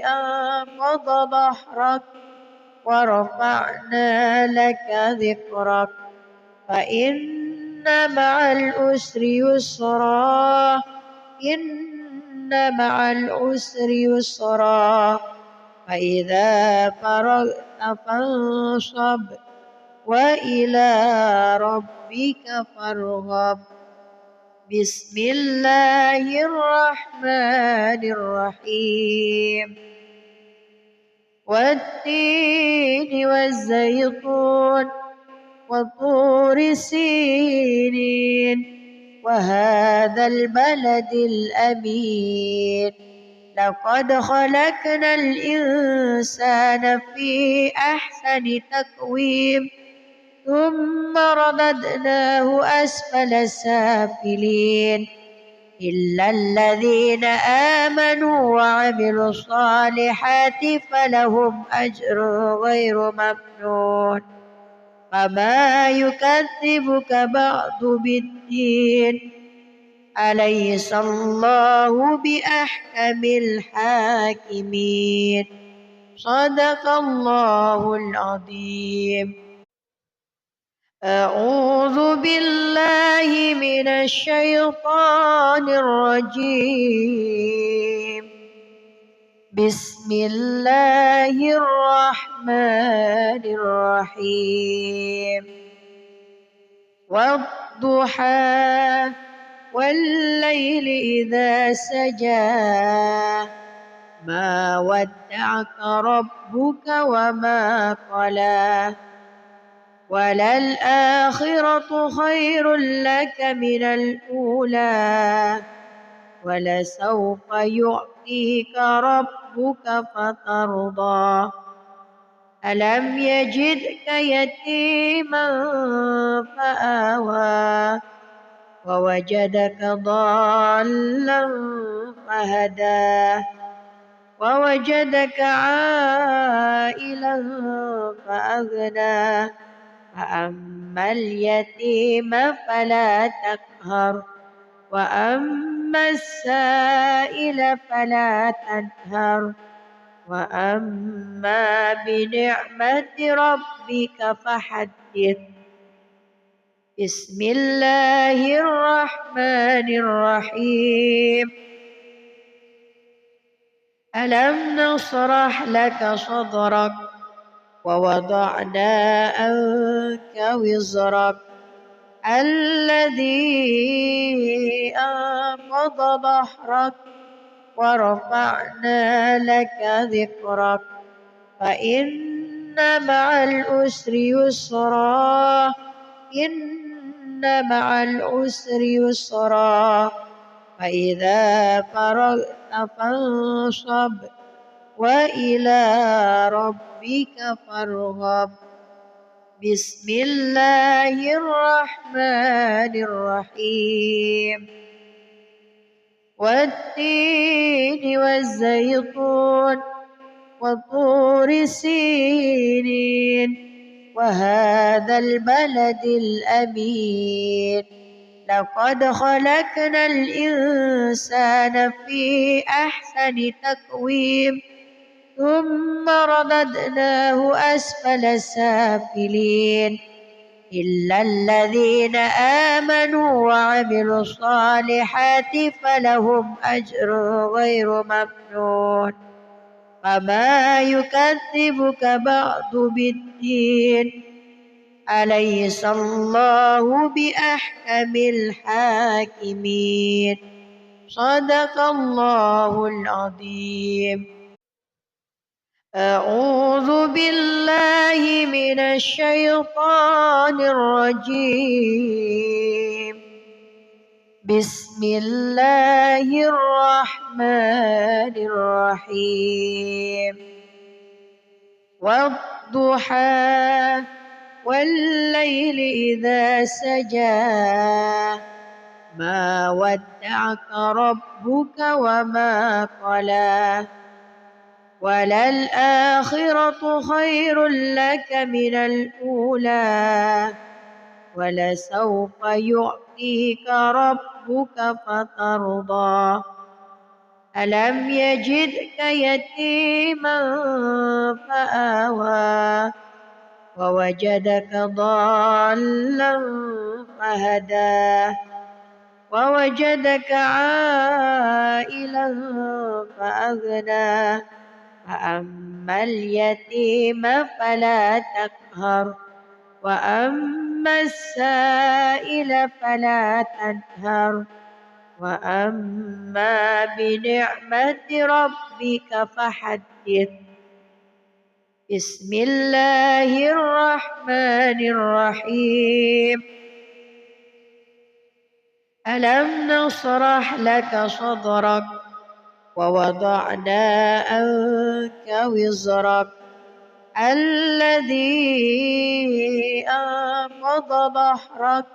أنقض ظهرك ورفعنا لك ذكرك فإن مع العسر يسرا إن مع العسر يسرا فإذا فرغت فانصب وإلى ربك فارغب. بسم الله الرحمن الرحيم. والتين والزيتون وطور سينين وهذا البلد الأمين لقد خلقنا الإنسان في أحسن تقويم ثم رددناه أسفل سافلين إلا الذين آمنوا وعملوا الصالحات فلهم أجر غير ممنون. فما يكذبك بعد بالدين أليس الله بأحكم الحاكمين. صدق الله العظيم. أعوذ بالله من الشيطان الرجيم. بسم الله الرحمن الرحيم والضحى والليل إذا سجى ما ودعك ربك وما قلى وللآخرة خير لك من الأولى ولسوف يعطيك ربك فترضى ألم يجدك يتيما فآوى ووجدك ضالا فهدى ووجدك عائلا فأغنى فأما اليتيم فلا تقهر وأما السائل فلا تنهر وأما بنعمة ربك فحدث بسم الله الرحمن الرحيم ألم نشرح لك صدرك ووضعنا عنك وزرك الذي أنقض ظهرك ورفعنا لك ذكرك فإن مع العسر يسرا إن مع العسر يسرا فإذا فرغت فانصب وإلى ربك فارغب بسم الله الرحمن الرحيم والتين والزيتون وطور سينين وهذا البلد الأمين لقد خلقنا الإنسان في أحسن تقويم ثم رددناه أسفل سافلين إلا الذين آمنوا وعملوا الصالحات فلهم أجر غير ممنون فما يكذبك بعد بالدين أليس الله بأحكم الحاكمين صدق الله العظيم أعوذ بالله من الشيطان الرجيم بسم الله الرحمن الرحيم والضحى والليل إذا سجى ما ودعك ربك وما قلى وللآخرة خير لك من الأولى ولسوف يعطيك ربك فترضى ألم يجدك يتيما فآوى ووجدك ضالا فهدى ووجدك عائلا فأغنى فأما اليتيم فلا تقهر وأما السائل فلا تنهر وأما بنعمة ربك فحدث بسم الله الرحمن الرحيم ألم نشرح لك صدرك ووضعنا عنك وزرك الذي أنقض ظهرك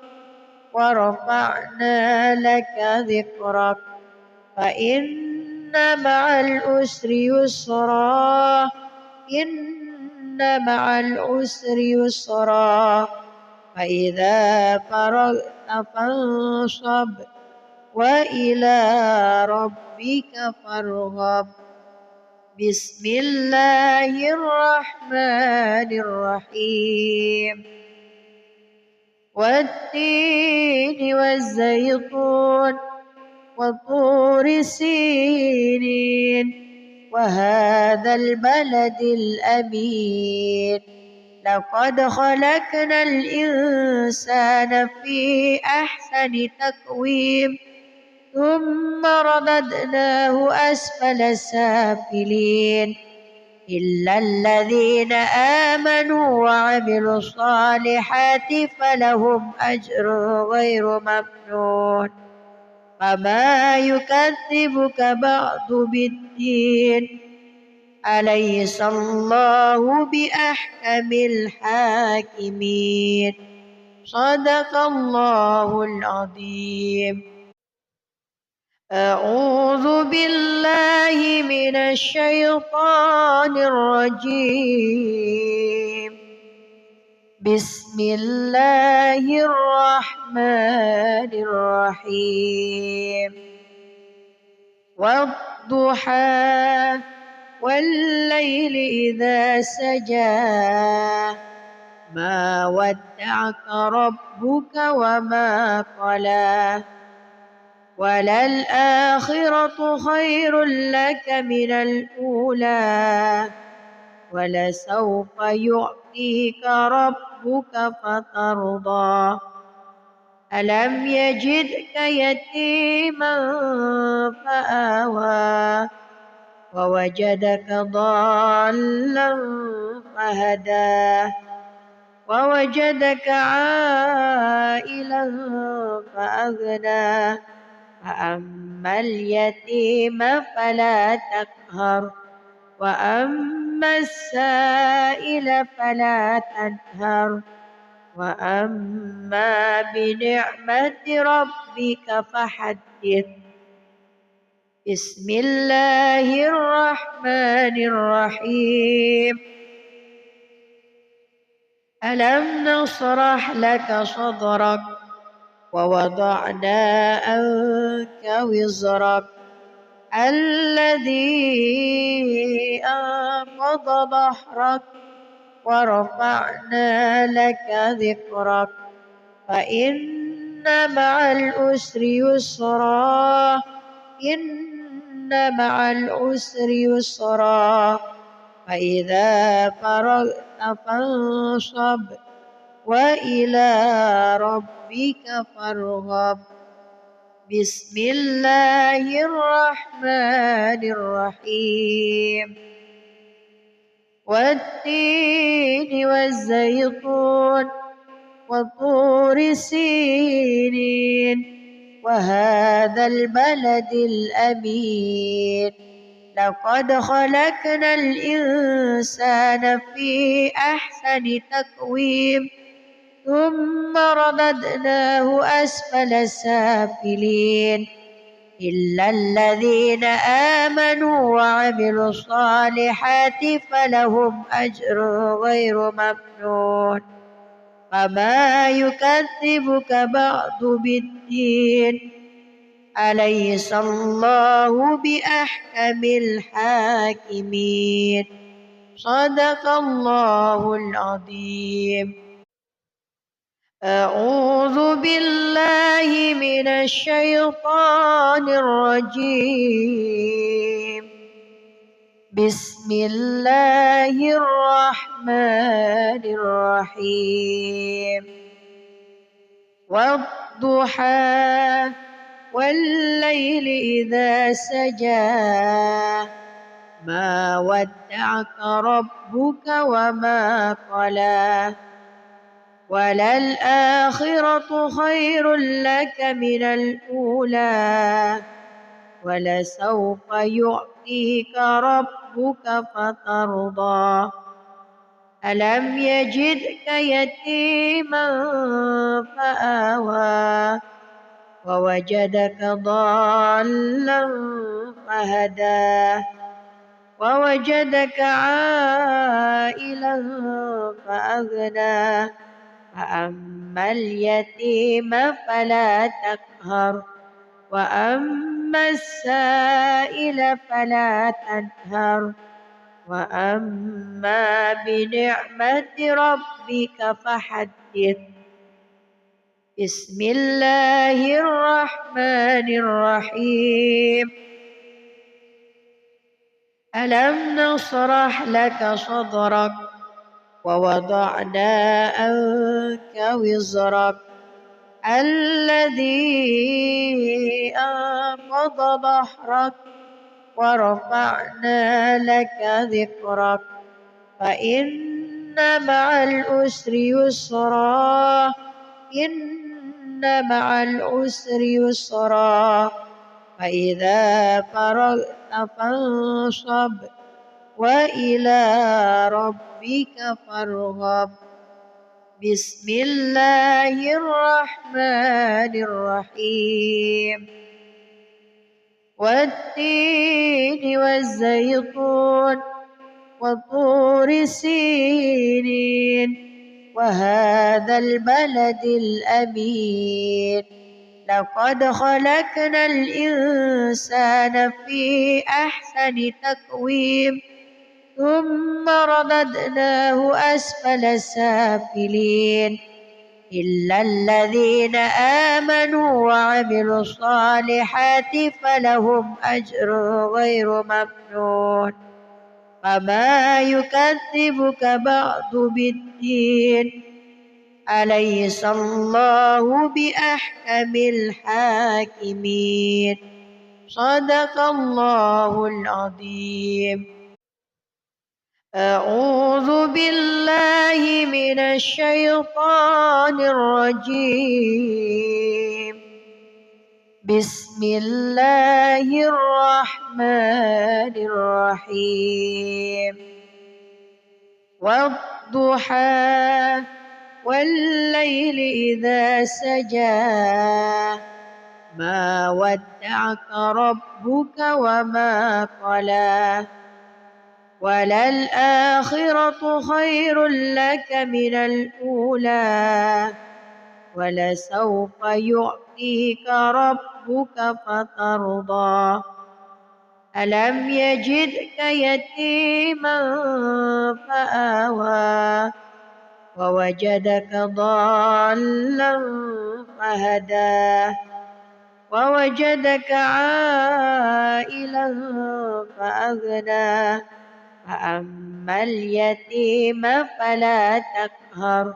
ورفعنا لك ذكرك فإن مع العسر يسرا إن مع العسر يسرا فإذا فرغت فانصب وإلى ربك فارغب بسم الله الرحمن الرحيم والتين والزيتون وطور سينين وهذا البلد الأمين لقد خلقنا الإنسان في أحسن تقويم ثم رددناه أسفل سافلين إلا الذين آمنوا وعملوا الصالحات فلهم أجر غير ممنون فما يكذبك بعد بالدين أليس الله بأحكم الحاكمين صدق الله العظيم. أعوذ بالله من الشيطان الرجيم بسم الله الرحمن الرحيم والضحى والليل إذا سجى ما ودعك ربك وما قلى وللآخرة خير لك من الأولى ولسوف يعطيك ربك فترضى ألم يجدك يتيما فآوى ووجدك ضالا فهدى ووجدك عائلا فأغنى فأما اليتيم فلا تقهر وأما السائل فلا تنهر وأما بنعمة ربك فحدث. بسم الله الرحمن الرحيم ألم نشرح لك صدرك ووضعنا عنك وزرك الذي أنقض ظهرك ورفعنا لك ذكرك فإن مع العسر يسرا إن مع العسر يسرا فإذا فرغت فانصب وإلى ربك فارغب. بسم الله الرحمن الرحيم والتين والزيتون وطور سينين وهذا البلد الأمين لقد خلقنا الإنسان في أحسن تقويم ثم رددناه أسفل سافلين إلا الذين آمنوا وعملوا الصالحات فلهم أجر غير ممنون فما يكذبك بعد بالدين أليس الله بأحكم الحاكمين صدق الله العظيم. أعوذ بالله من الشيطان الرجيم بسم الله الرحمن الرحيم والضحى والليل إذا سجى ما ودعك ربك وما قلى وللآخرة خير لك من الأولى ولسوف يعطيك ربك فترضى ألم يجدك يتيما فآوى ووجدك ضالا فهدى ووجدك عائلا فأغنى فأما اليتيم فلا تقهر وأما السائل فلا تنهر وأما بنعمة ربك فحدث. بسم الله الرحمن الرحيم ألم نشرح لك صدرك ووضعنا عنك وزرك الذي أنقض ظهرك ورفعنا لك ذكرك فإن مع العسر يسرا إن مع العسر يسرا فإذا فرغت فانصب وإلى ربك فارغب بسم الله الرحمن الرحيم والتين والزيتون وطور سينين وهذا البلد الأمين لقد خلقنا الإنسان في أحسن تقويم ثم رددناه أسفل سافلين إلا الذين آمنوا وعملوا الصالحات فلهم أجر غير ممنون فما يكذبك بعد بالدين أليس الله بأحكم الحاكمين صدق الله العظيم. أعوذ بالله من الشيطان الرجيم بسم الله الرحمن الرحيم والضحى والليل إذا سجى ما ودعك ربك وما قلى وللآخرة خير لك من الأولى ولسوف يعطيك ربك فترضى ألم يجدك يتيما فآوى ووجدك ضالا فهدى ووجدك عائلا فأغنى فأما اليتيم فلا تقهر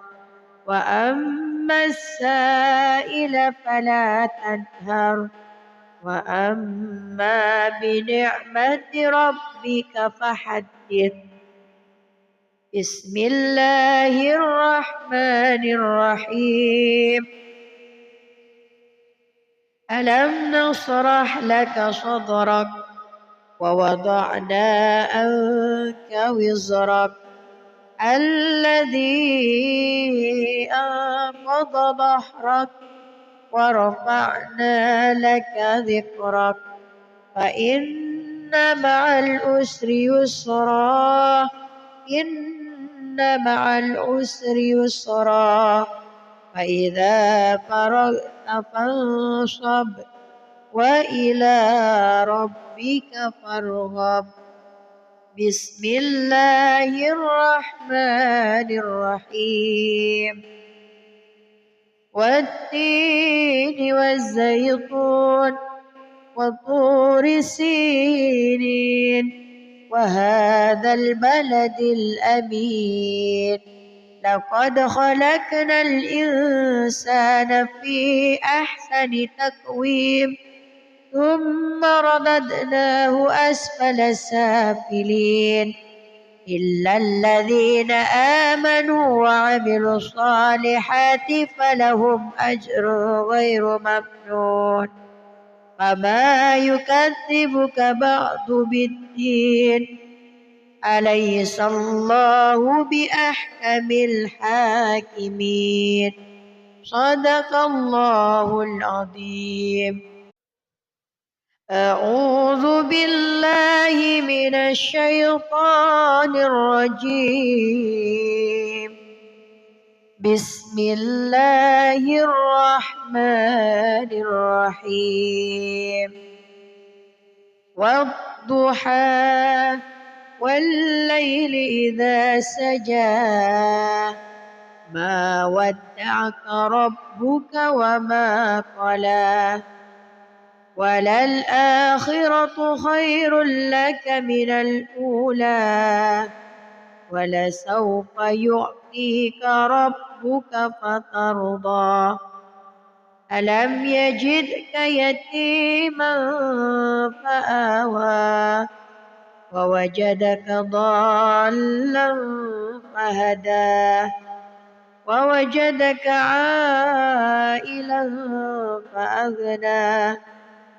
وأما السائل فلا تنهر وأما بنعمة ربك فحدث بسم الله الرحمن الرحيم ألم نشرح لك صدرك ووضعنا عنك وزرك الذي أنقض ظهرك ورفعنا لك ذكرك فإن مع العسر يسرا إن مع العسر يسرا فإذا فرغت فانصب وإلى ربك فارغب بسم الله الرحمن الرحيم والتين والزيتون وطور سينين وهذا البلد الأمين لقد خلقنا الإنسان في أحسن تقويم ثم رددناه أسفل سافلين إلا الذين آمنوا وعملوا الصالحات فلهم أجر غير ممنون فما يكذبك بعد بالدين أليس الله بأحكم الحاكمين صدق الله العظيم. أعوذ بالله من الشيطان الرجيم بسم الله الرحمن الرحيم والضحى والليل إذا سجى ما ودعك ربك وما قلى وللآخرة خير لك من الأولى ولسوف يعطيك ربك فترضى ألم يجدك يتيما فآوى ووجدك ضالا فهدى ووجدك عائلا فأغنى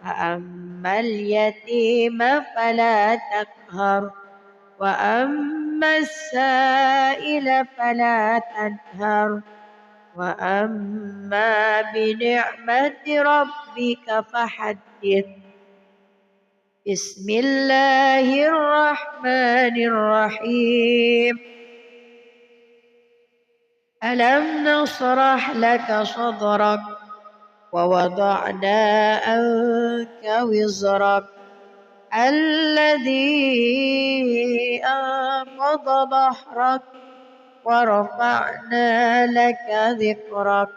فأما اليتيم فلا تقهر وأما السائل فلا تنهر وأما بنعمة ربك فحدث بسم الله الرحمن الرحيم ألم نشرح لك صدرك ووضعنا عنك وزرك الذي أنقض ظهرك ورفعنا لك ذكرك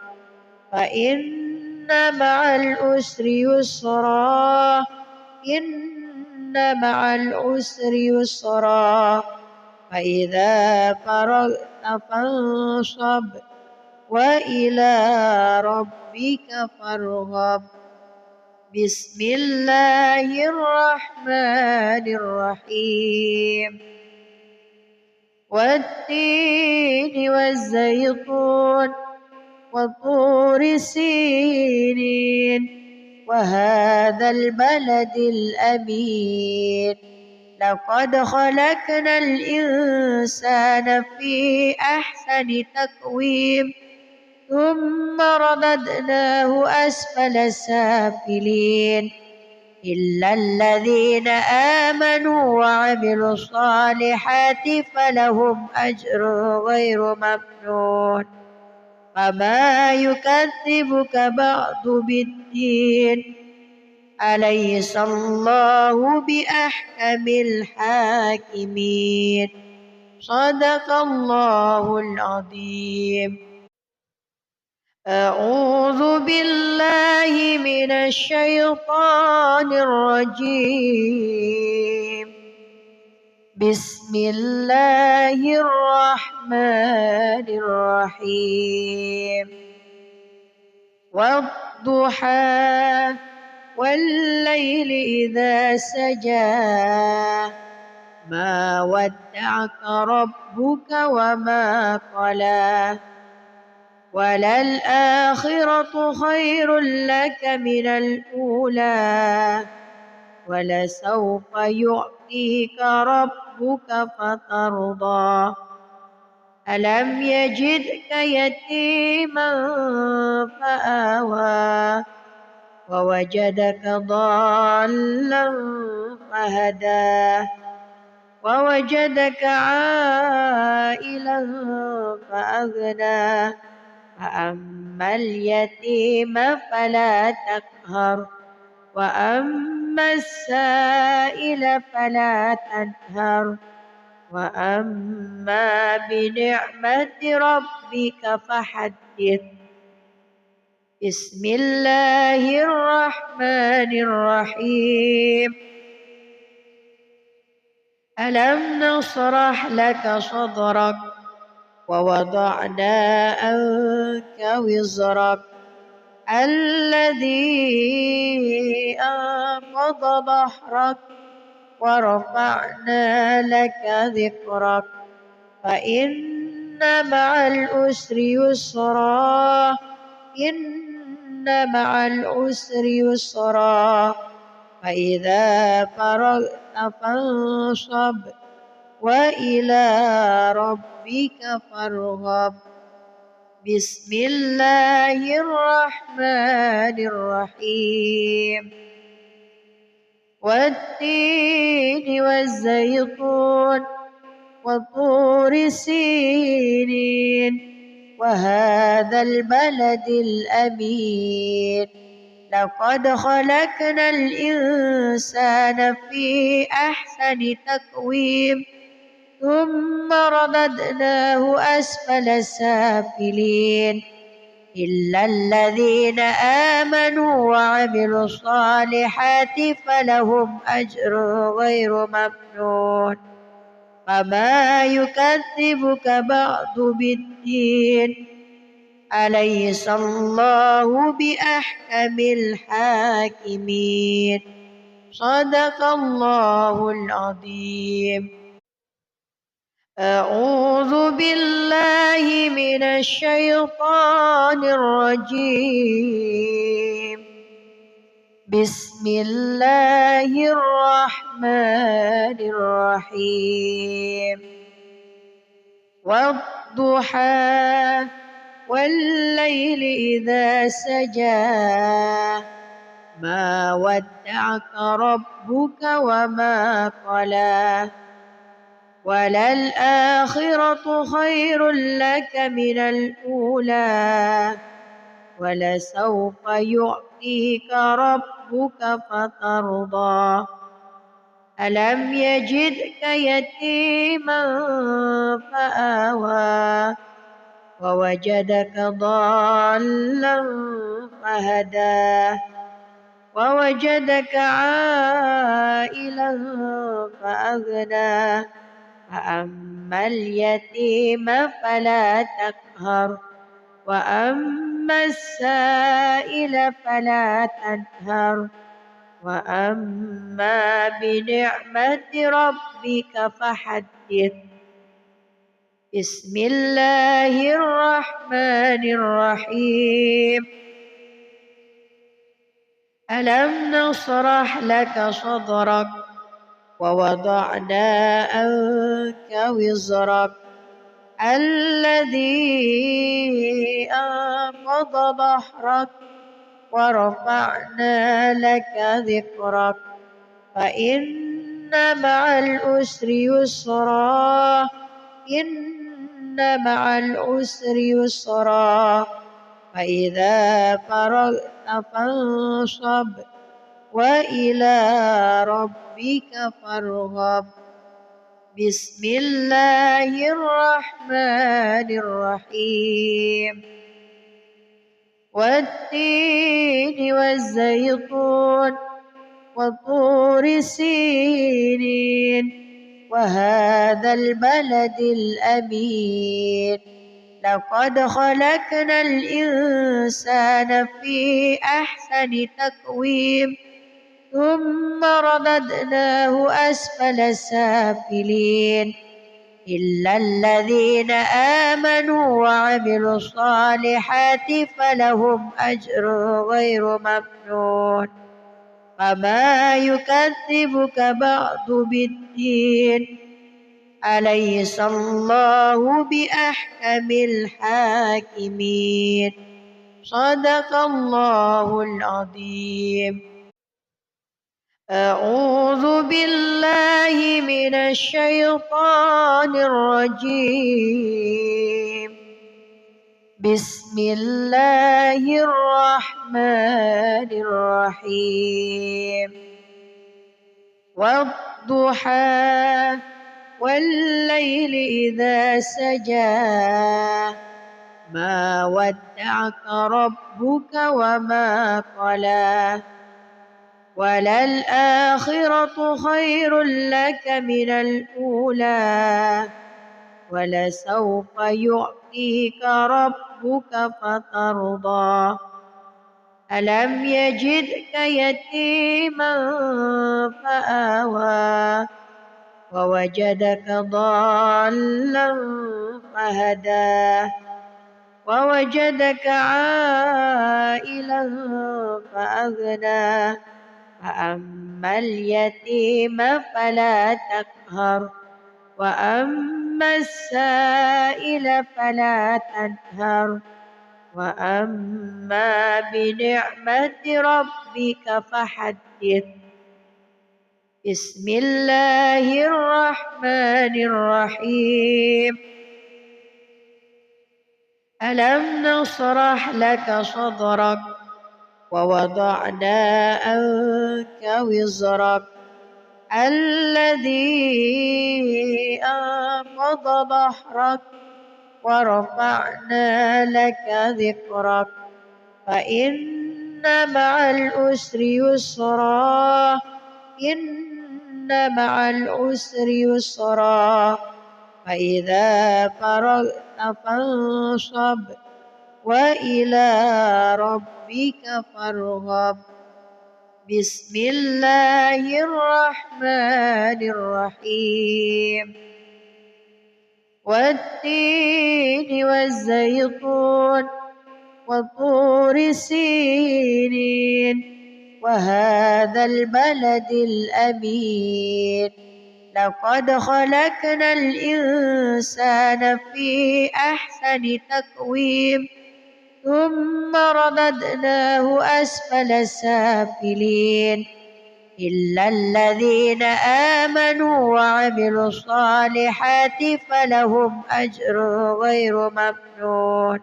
فإن مع العسر يسرا إن مع العسر يسرا فإذا فرغت فانصب وإلى ربك فارغب بسم الله الرحمن الرحيم والتين والزيتون وطور سينين وهذا البلد الأمين لقد خلقنا الإنسان في أحسن تقويم ثم رددناه أسفل سافلين إلا الذين آمنوا وعملوا الصالحات فلهم أجر غير ممنون فما يكذبك بعد بالدين أليس الله بأحكم الحاكمين صدق الله العظيم أعوذ بالله من الشيطان الرجيم بسم الله الرحمن الرحيم والضحى والليل إذا سجى ما ودعك ربك وما قلى وللآخرة خير لك من الأولى ولسوف يعطيك ربك فترضى ألم يجدك يتيما فآوى ووجدك ضالا فهدى ووجدك عائلا فأغنى فأما اليتيم فلا تقهر وأما السائل فلا تنهر وأما بنعمة ربك فحدث بسم الله الرحمن الرحيم ألم نشرح لك صدرك ووضعنا عنك وزرك الذي أنقض ظهرك ورفعنا لك ذكرك فإن مع العسر يسرا إن مع العسر يسرا فإذا فرغت فانصب وإلى ربك فارغب بسم الله الرحمن الرحيم والتين والزيتون وطور سينين وهذا البلد الأمين لقد خلقنا الإنسان في أحسن تقويم ثم رددناه أسفل سافلين إلا الذين آمنوا وعملوا الصالحات فلهم أجر غير ممنون فما يكذبك بعد بالدين أليس الله بأحكم الحاكمين صدق الله العظيم. أعوذ بالله من الشيطان الرجيم. بسم الله الرحمن الرحيم. والضحى والليل إذا سجى ما ودعك ربك وما قلى وللآخرة خير لك من الأولى ولسوف يعطيك ربك فترضى ألم يجدك يتيما فآوى ووجدك ضالا فهدى ووجدك عائلا فأغنى فأما اليتيم فلا تقهر وأما السائل فلا تنهر وأما بنعمة ربك فحدث. بسم الله الرحمن الرحيم. ألم نشرح لك صدرك ووضعنا عنك وزرك الذي أنقض ظهرك ورفعنا لك ذكرك فإن مع العسر يسرا إن مع العسر يسرا فإذا فرغت فانصب وإلى ربك فارغب. بسم الله الرحمن الرحيم. والتين والزيتون وطور سينين وهذا البلد الأمين لقد خلقنا الإنسان في أحسن تقويم ثم رددناه أسفل سافلين إلا الذين آمنوا وعملوا الصالحات فلهم أجر غير ممنون فما يكذبك بعد بالدين أليس الله بأحكم الحاكمين صدق الله العظيم. أعوذ بالله من الشيطان الرجيم. بسم الله الرحمن الرحيم. والضحى والليل إذا سجى ما ودعك ربك وما قلى وللآخرة خير لك من الأولى ولسوف يعطيك ربك فترضى ألم يجدك يتيما فآوى ووجدك ضالا فهدى ووجدك عائلا فأغنى فأما اليتيم فلا تقهر وأما السائل فلا تنهر وأما بنعمة ربك فحدث. بسم الله الرحمن الرحيم. ألم نشرح لك صدرك ووضعنا عنك وزرك الذي أنقض ظهرك ورفعنا لك ذكرك فإن مع العسر يسرا إن مع العسر يسرا فإذا فرغت فانصب وإلى ربك فارغب بسم الله الرحمن الرحيم والتين والزيتون وطور سينين وهذا البلد الأمين لقد خلقنا الإنسان في أحسن تقويم ثم رددناه أسفل سافلين إلا الذين آمنوا وعملوا الصالحات فلهم أجر غير ممنون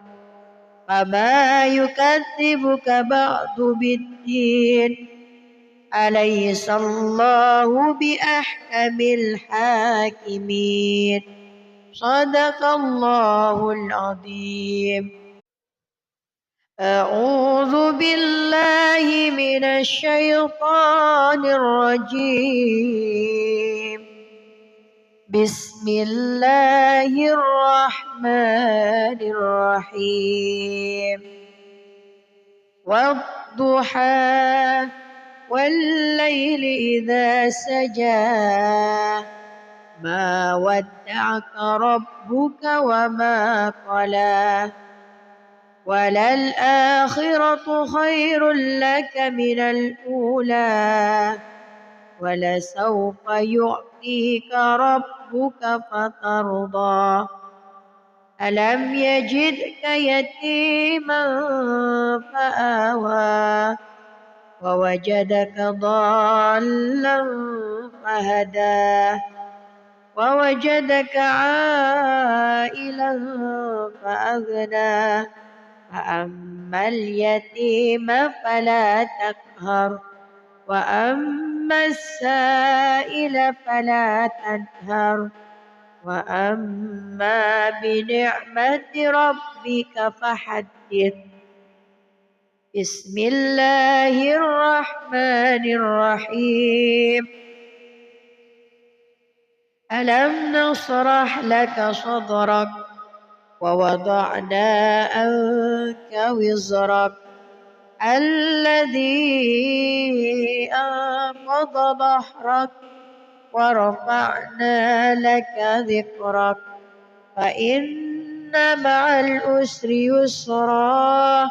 فما يكذبك بعد بالدين أليس الله بأحكم الحاكمين صدق الله العظيم. أعوذ بالله من الشيطان الرجيم بسم الله الرحمن الرحيم والضحى والليل إذا سجى ما ودعك ربك وما قلى وللآخرة خير لك من الأولى ولسوف يعطيك ربك فترضى ألم يجدك يتيما فآوى ووجدك ضالا فهدى ووجدك عائلا فأغنى فأما اليتيم فلا تقهر وأما السائل فلا تنهر وأما بنعمة ربك فحدث بسم الله الرحمن الرحيم ألم نشرح لك صدرك ووضعنا عنك وزرك الذي أنقض ظهرك ورفعنا لك ذكرك فإن مع العسر يسرا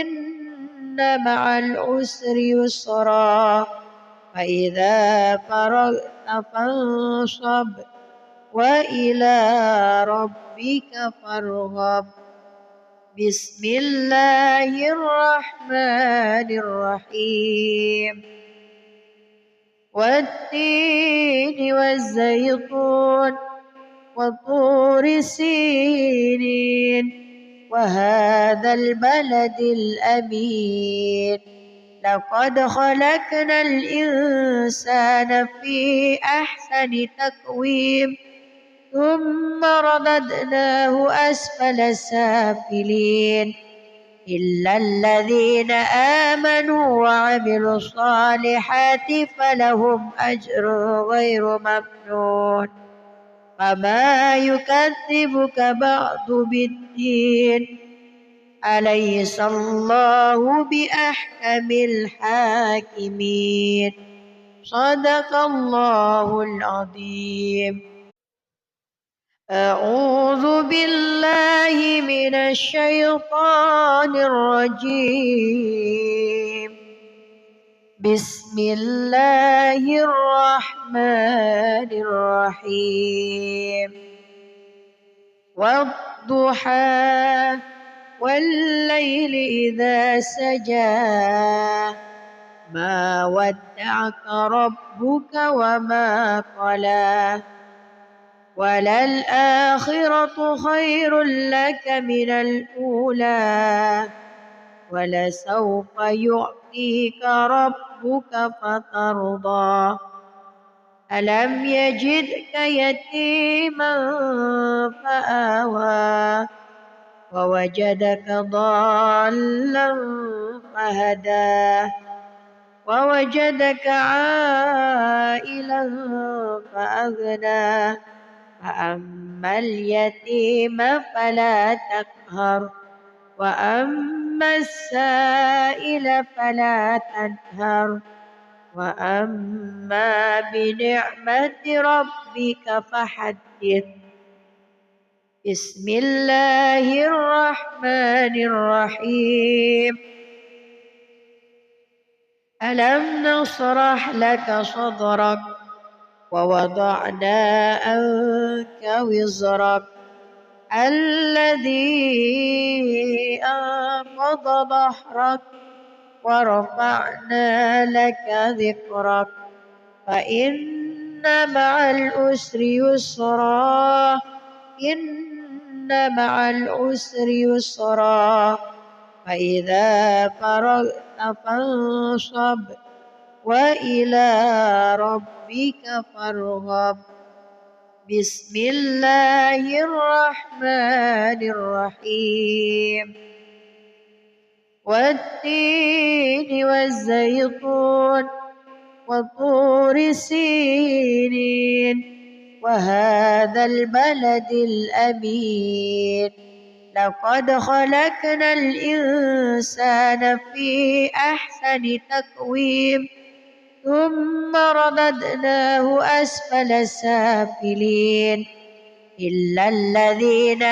إن مع العسر يسرا فإذا فرغت فانصب وإلى ربك فارغب بسم الله الرحمن الرحيم والتين والزيتون وطور سينين وهذا البلد الأمين لقد خلقنا الإنسان في أحسن تقويم ثم رددناه أسفل سافلين إلا الذين آمنوا وعملوا الصالحات فلهم أجر غير ممنون فما يكذبك بعد بالدين أليس الله بأحكم الحاكمين صدق الله العظيم. أعوذ بالله من الشيطان الرجيم بسم الله الرحمن الرحيم والضحى والليل إذا سجى ما ودعك ربك وما قلى وللآخرة خير لك من الأولى ولسوف يعطيك ربك فترضى ألم يجدك يتيما فآوى ووجدك ضالا فهدى ووجدك عائلا فأغنى فأما اليتيم فلا تقهر وأما السائل فلا تنهر وأما بنعمة ربك فحدث. بسم الله الرحمن الرحيم. ألم نشرح لك صدرك ووضعنا عنك وزرك الذي أنقض ظهرك ورفعنا لك ذكرك فإن مع العسر يسرا إن مع العسر يسرا فإذا فرغت فانصب وإلى ربك فارغب. بسم الله الرحمن الرحيم. والتين والزيتون وطور سينين وهذا البلد الأمين لقد خلقنا الإنسان في أحسن تقويم ثم رددناه أسفل سافلين إلا الذين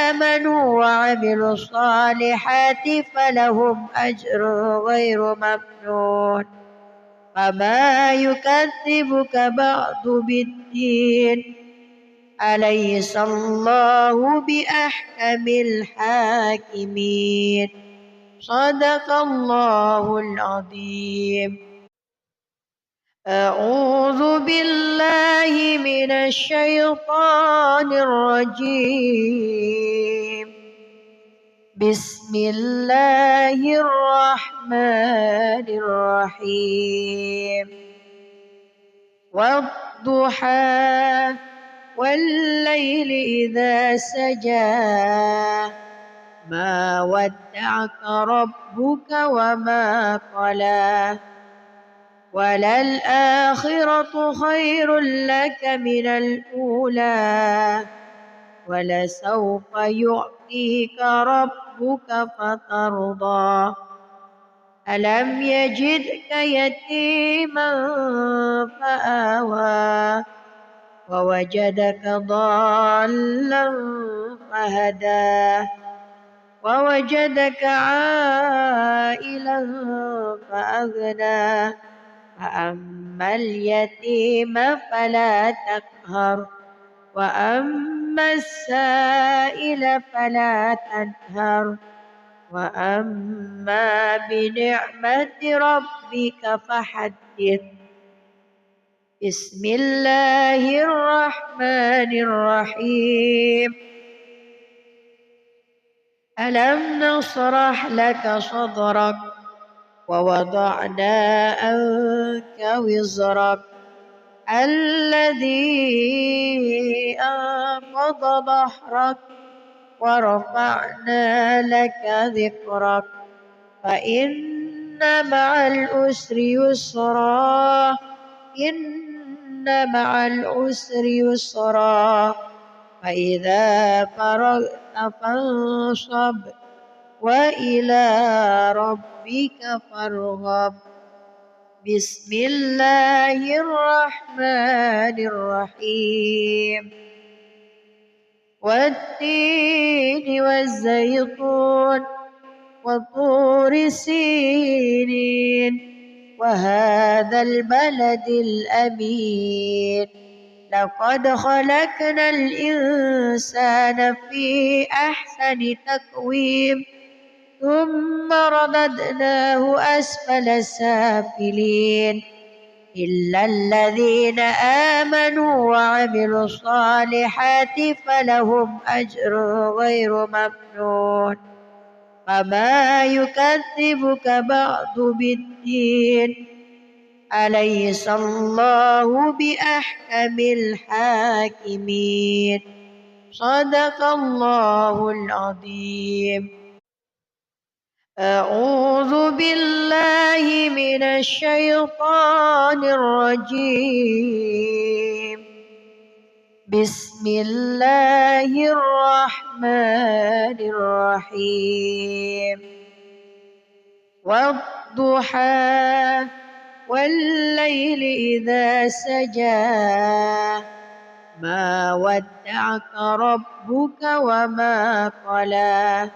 آمنوا وعملوا الصالحات فلهم أجر غير ممنون فما يكذبك بعد بالدين أليس الله بأحكم الحاكمين. صدق الله العظيم. أعوذ بالله من الشيطان الرجيم. بسم الله الرحمن الرحيم. والضحى والليل إذا سجى ما ودعك ربك وما قلى وللآخرة خير لك من الأولى ولسوف يعطيك ربك فترضى. ألم يجدك يتيما فآوى ووجدك ضالا فهدى ووجدك عائلا فأغنى فأما اليتيم فلا تقهر وأما السائل فلا تنهر وأما بنعمة ربك فحدث. بسم الله الرحمن الرحيم. ألم نشرح لك صدرك ووضعنا عنك وزرك الذي أنقض ظهرك ورفعنا لك ذكرك فإن مع العسر يسرا إن مع العسر يسرا فإذا فرغت فانصب وإلى ربك فارغب. بسم الله الرحمن الرحيم. والتين والزيتون وطور سينين وهذا البلد الأمين لقد خلقنا الإنسان في أحسن تقويم ثم رددناه أسفل سافلين إلا الذين آمنوا وعملوا الصالحات فلهم أجر غير ممنون فما يكذبك بعد بالدين أليس الله بأحكم الحاكمين. صدق الله العظيم. أعوذ بالله من الشيطان الرجيم. بسم الله الرحمن الرحيم. والضحى والليل إذا سجى ما ودعك ربك وما قلى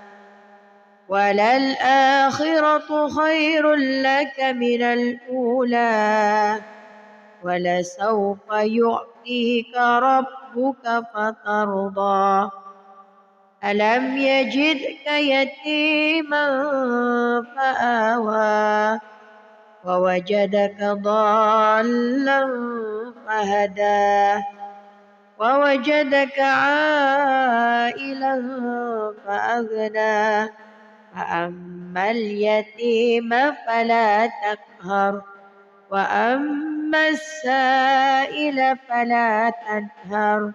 وللآخرة خير لك من الأولى ولسوف يعطيك ربك فترضى ألم يجدك يتيما فآوى ووجدك ضالا فهدى ووجدك عائلا فأغنى فأما اليتيم فلا تقهر وأما السائل فلا تنهر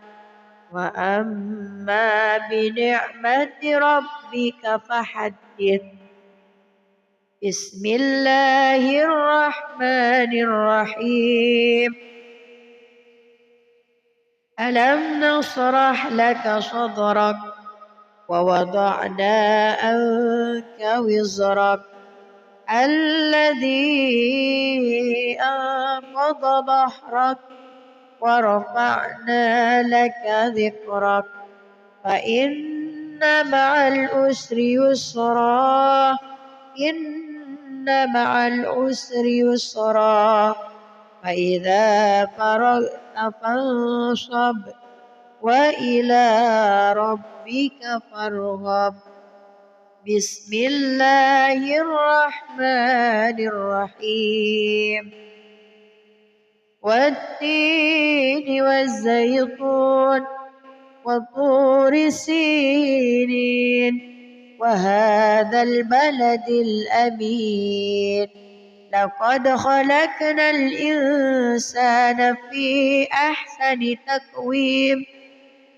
وأما بنعمة ربك فحدث. بسم الله الرحمن الرحيم. ألم نشرح لك صدرك ووضعنا عنك وزرك الذي أنقض ظهرك ورفعنا لك ذكرك فإن مع العسر يسرا إن مع العسر يسرا فإذا فرغت فانصب وإلى ربك فارغب. بسم الله الرحمن الرحيم. والتين والزيتون وطور سينين وهذا البلد الأمين لقد خلقنا الإنسان في أحسن تقويم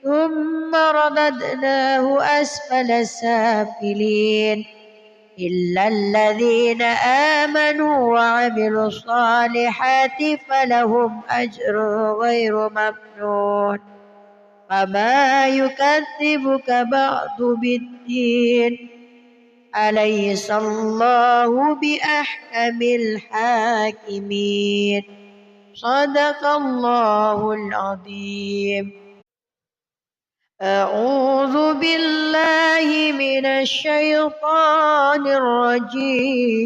ثم رددناه أسفل سافلين إلا الذين آمنوا وعملوا الصالحات فلهم أجر غير ممنون فما يكذبك بعد بالدين أليس الله بأحكم الحاكمين. صدق الله العظيم. أعوذ بالله من الشيطان الرجيم.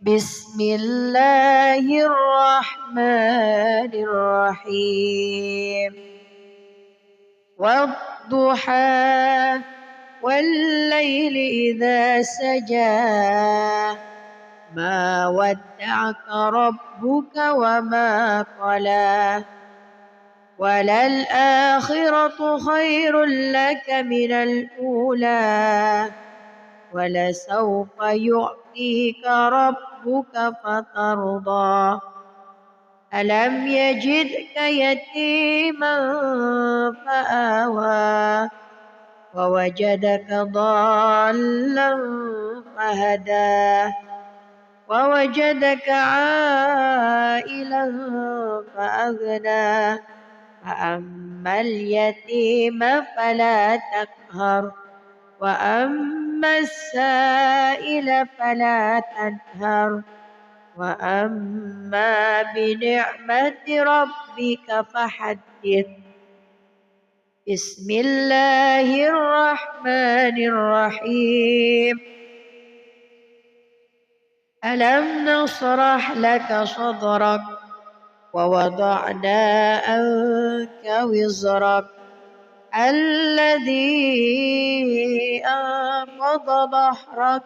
بسم الله الرحمن الرحيم. والضحى والليل إذا سجى ما ودعك ربك وما قلى وللآخرة خير لك من الأولى ولسوف يعطيك ربك فترضى ألم يجدك يتيما فآوى ووجدك ضالا فهدى ووجدك عائلا فأغنى فأما اليتيم فلا تقهر وأما السائل فلا تنهر وأما بنعمة ربك فحدث. بسم الله الرحمن الرحيم. ألم نشرح لك صدرك ووضعنا عنك وزرك الذي أنقض ظهرك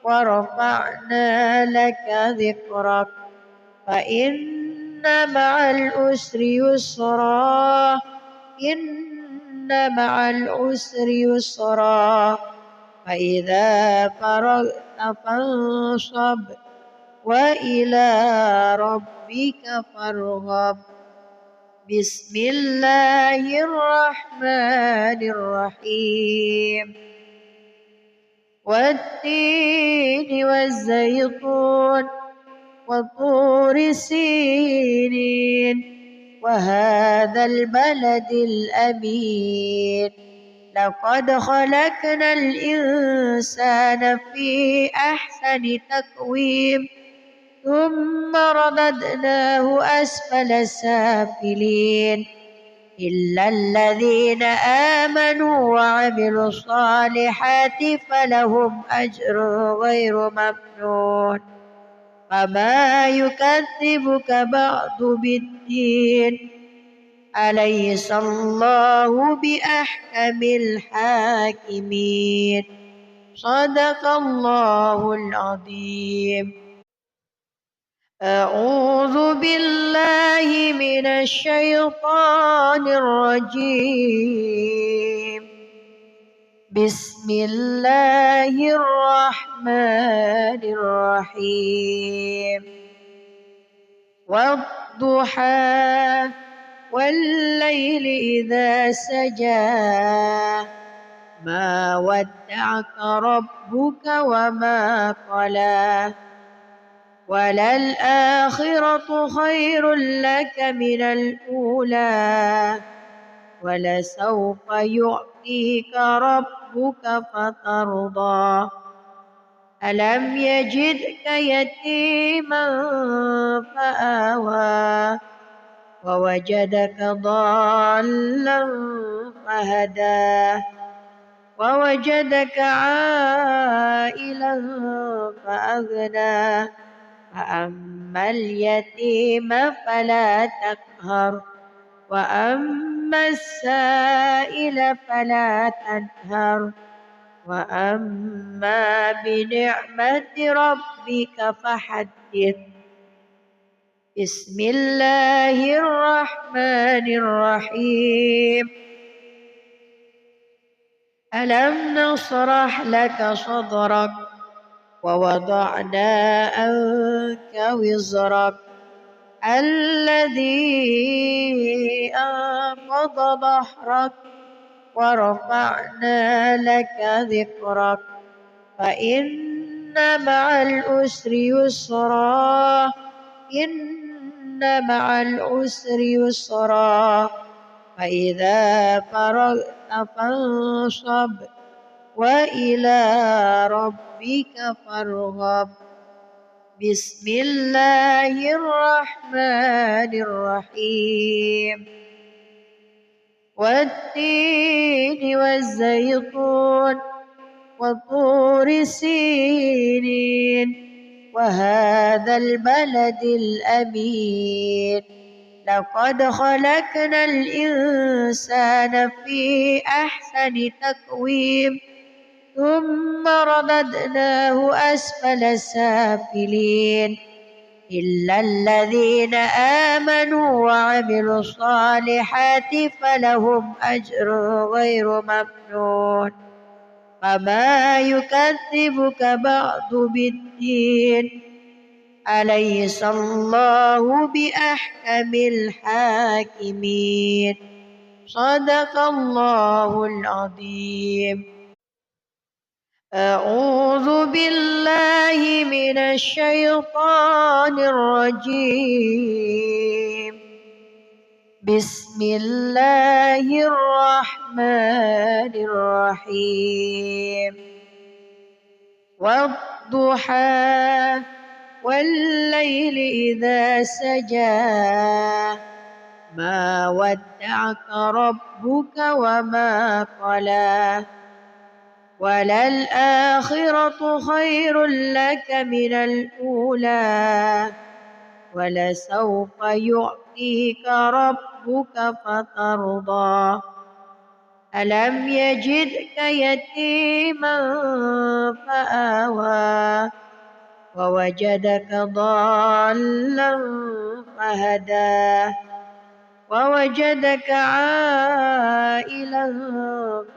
ورفعنا لك ذكرك فإن مع العسر يسرا إن مع العسر يسرا فإذا فرغت فانصب وإلى ربك فارغب. بسم الله الرحمن الرحيم. والتين والزيتون وطور سينين وهذا البلد الأمين. لقد خلقنا الإنسان في أحسن تقويم ثم رددناه أسفل سافلين إلا الذين آمنوا وعملوا الصالحات فلهم أجر غير ممنون. فما يكذبك بعد بالدين أليس الله بأحكم الحاكمين. صدق الله العظيم. أعوذ بالله من الشيطان الرجيم. بسم الله الرحمن الرحيم. والضحى والليل إذا سجى ما ودعك ربك وما قلى وللآخرة خير لك من الأولى ولسوف يعطيك ربك فترضى. ألم يجدك يتيما فآوى ووجدك ضالا فهدى ووجدك عائلا فأغنى. فأما اليتيم فلا تقهر وأما السائل فلا تنهر وأما بنعمة ربك فحدث. بسم الله الرحمن الرحيم. ألم نشرح لك صدرك ووضعنا عنك وزرك الذي أنقض ظهرك ورفعنا لك ذكرك فإن مع العسر يسرا إن مع العسر يسرا فإذا فرغت فانصب وإلى ربك فارغب. بسم الله الرحمن الرحيم. والتين والزيتون وطور سينين وهذا البلد الأمين. لقد خلقنا الإنسان في أحسن تقويم ثم رددناه أسفل سافلين إلا الذين آمنوا وعملوا الصالحات فلهم أجر غير ممنون. فما يكذبك بعد بالدين أليس الله بأحكم الحاكمين. صدق الله العظيم. أعوذ بالله من الشيطان الرجيم. بسم الله الرحمن الرحيم. والضحى والليل إذا سجى ما ودعك ربك وما قلى وللآخرة خير لك من الأولى ولسوف يعطيك ربك فترضى. ألم يجدك يتيما فآوى ووجدك ضالا فهدى ووجدك عائلا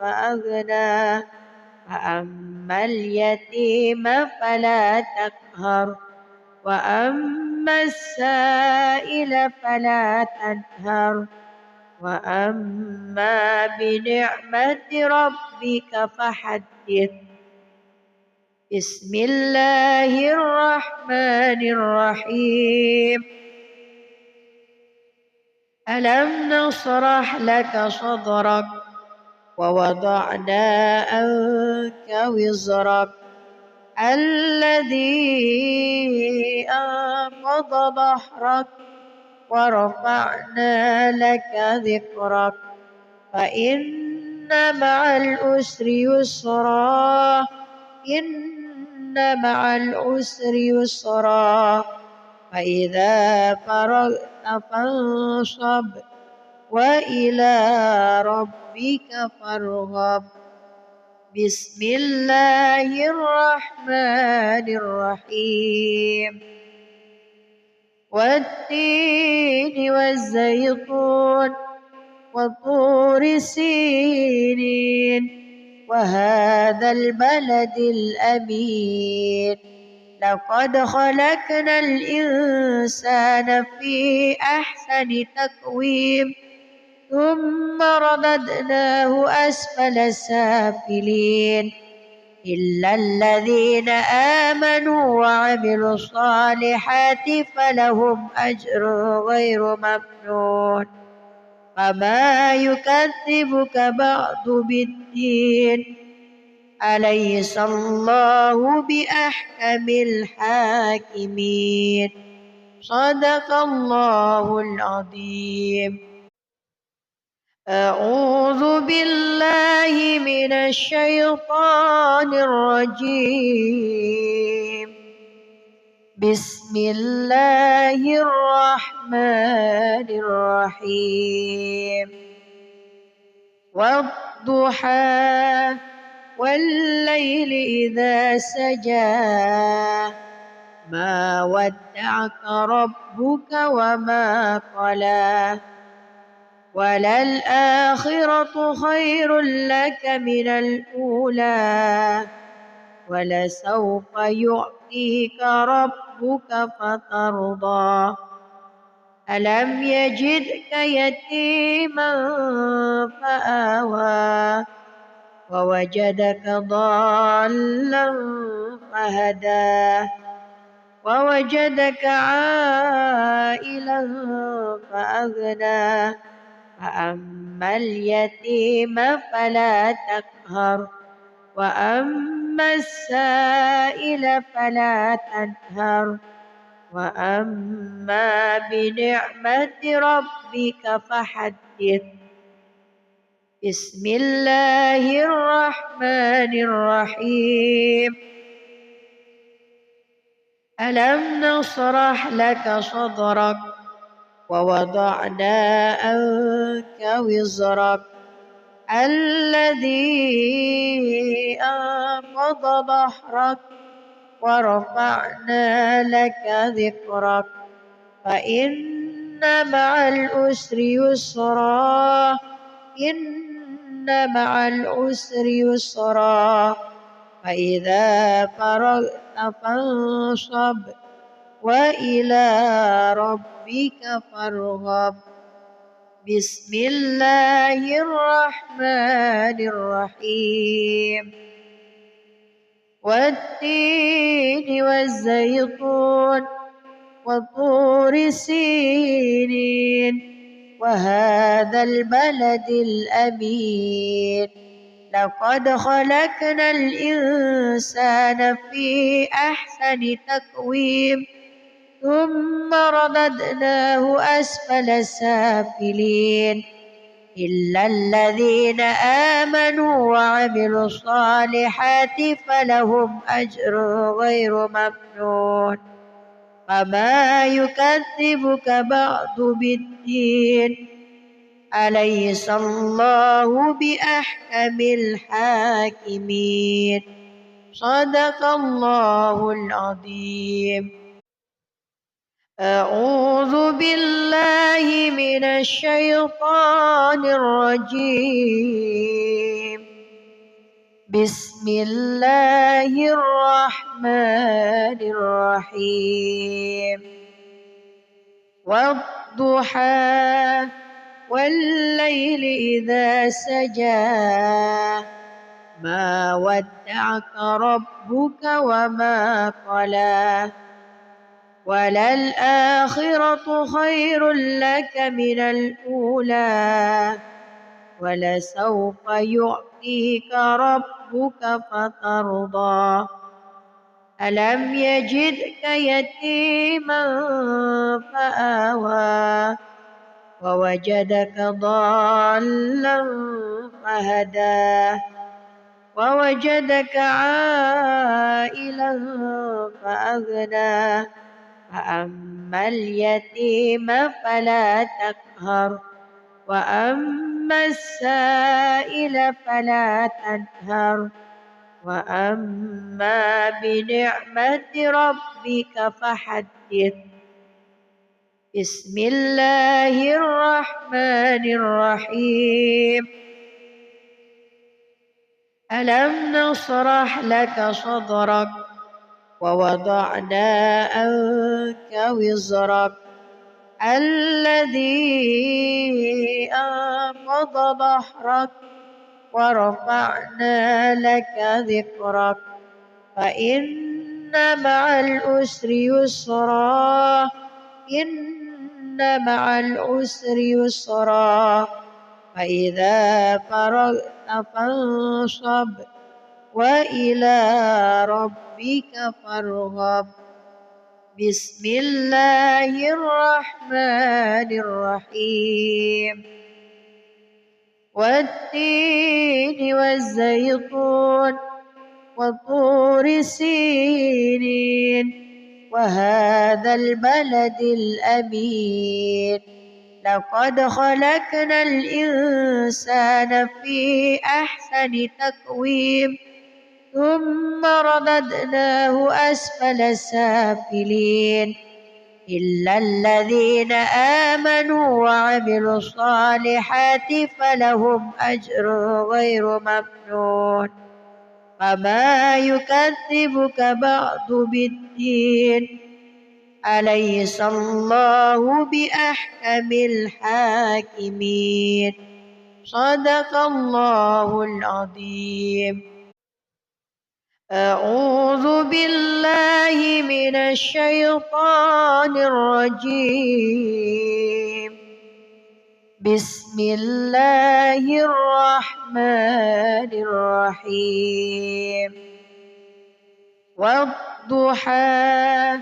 فأغنى. فأما اليتيم فلا تقهر وأما السائل فلا تنهر وأما بنعمة ربك فحدث. بسم الله الرحمن الرحيم. ألم نشرح لك صدرك ووضعنا عنك وزرك الذي أنقض ظهرك ورفعنا لك ذكرك فإن مع العسر يسرا إن مع العسر يسرا فإذا فرغت فانصب وإلى ربك فارغب. بسم الله الرحمن الرحيم. والتين والزيتون وطور سينين وهذا البلد الأمين لقد خلقنا الإنسان في أحسن تقويم ثم رددناه أسفل سافلين إلا الذين آمنوا وعملوا الصالحات فلهم أجر غير ممنون. فما يكذبك بعد بالدين أليس الله بأحكم الحاكمين. صدق الله العظيم. أعوذ بالله من الشيطان الرجيم. بسم الله الرحمن الرحيم. والضحى والليل إذا سجى ما ودعك ربك وما قلى وللآخرة خير لك من الأولى ولسوف يعطيك ربك فترضى. ألم يجدك يتيما فآوى ووجدك ضالا فهدى ووجدك عائلا فأغنى فأما اليتيم فلا تقهر وأما السائل فلا تنهر وأما بنعمة ربك فحدث. بسم الله الرحمن الرحيم. ألم نشرح لك صدرك ووضعنا عنك وزرك الذي أنقض ظهرك ورفعنا لك ذكرك فإن مع العسر يسرا إن مع العسر يسرا فإذا فرغت فانصب وإلى ربك فارغب. بسم الله الرحمن الرحيم. والتين والزيتون وطور سينين وهذا البلد الأمين لقد خلقنا الإنسان في أحسن تقويم ثم رددناه أسفل سافلين إلا الذين آمنوا وعملوا الصالحات فلهم أجر غير ممنون. فما يكذبك بعد بالدين أليس الله بأحكم الحاكمين. صدق الله العظيم. أعوذ بالله من الشيطان الرجيم. بسم الله الرحمن الرحيم والضحى والليل إذا سجى ما ودعك ربك وما قلى وللآخرة خير لك من الأولى ولسوف يعطيك ربك فترضى ألم يجدك يتيما فآوى ووجدك ضالا فهدى ووجدك عائلا فأغنى فأما اليتيم فلا تقهر وأما السائل فلا تنهر وأما بنعمة ربك فحدث بسم الله الرحمن الرحيم ألم نشرح لك صدرك ووضعنا عنك وزرك الذي أنقض ظهرك ورفعنا لك ذكرك فإن مع العسر يسرا إن مع العسر يسرا فإذا فرغت فانصب وإلى ربك فارغب بسم الله الرحمن الرحيم والتين والزيتون وطور سينين وهذا البلد الأمين لقد خلقنا الإنسان في أحسن تقويم ثم رددناه أسفل سافلين إلا الذين آمنوا وعملوا الصالحات فلهم أجر غير ممنون فما يكذبك بعد بالدين أليس الله بأحكم الحاكمين صدق الله العظيم أعوذ بالله من الشيطان الرجيم بسم الله الرحمن الرحيم والضحى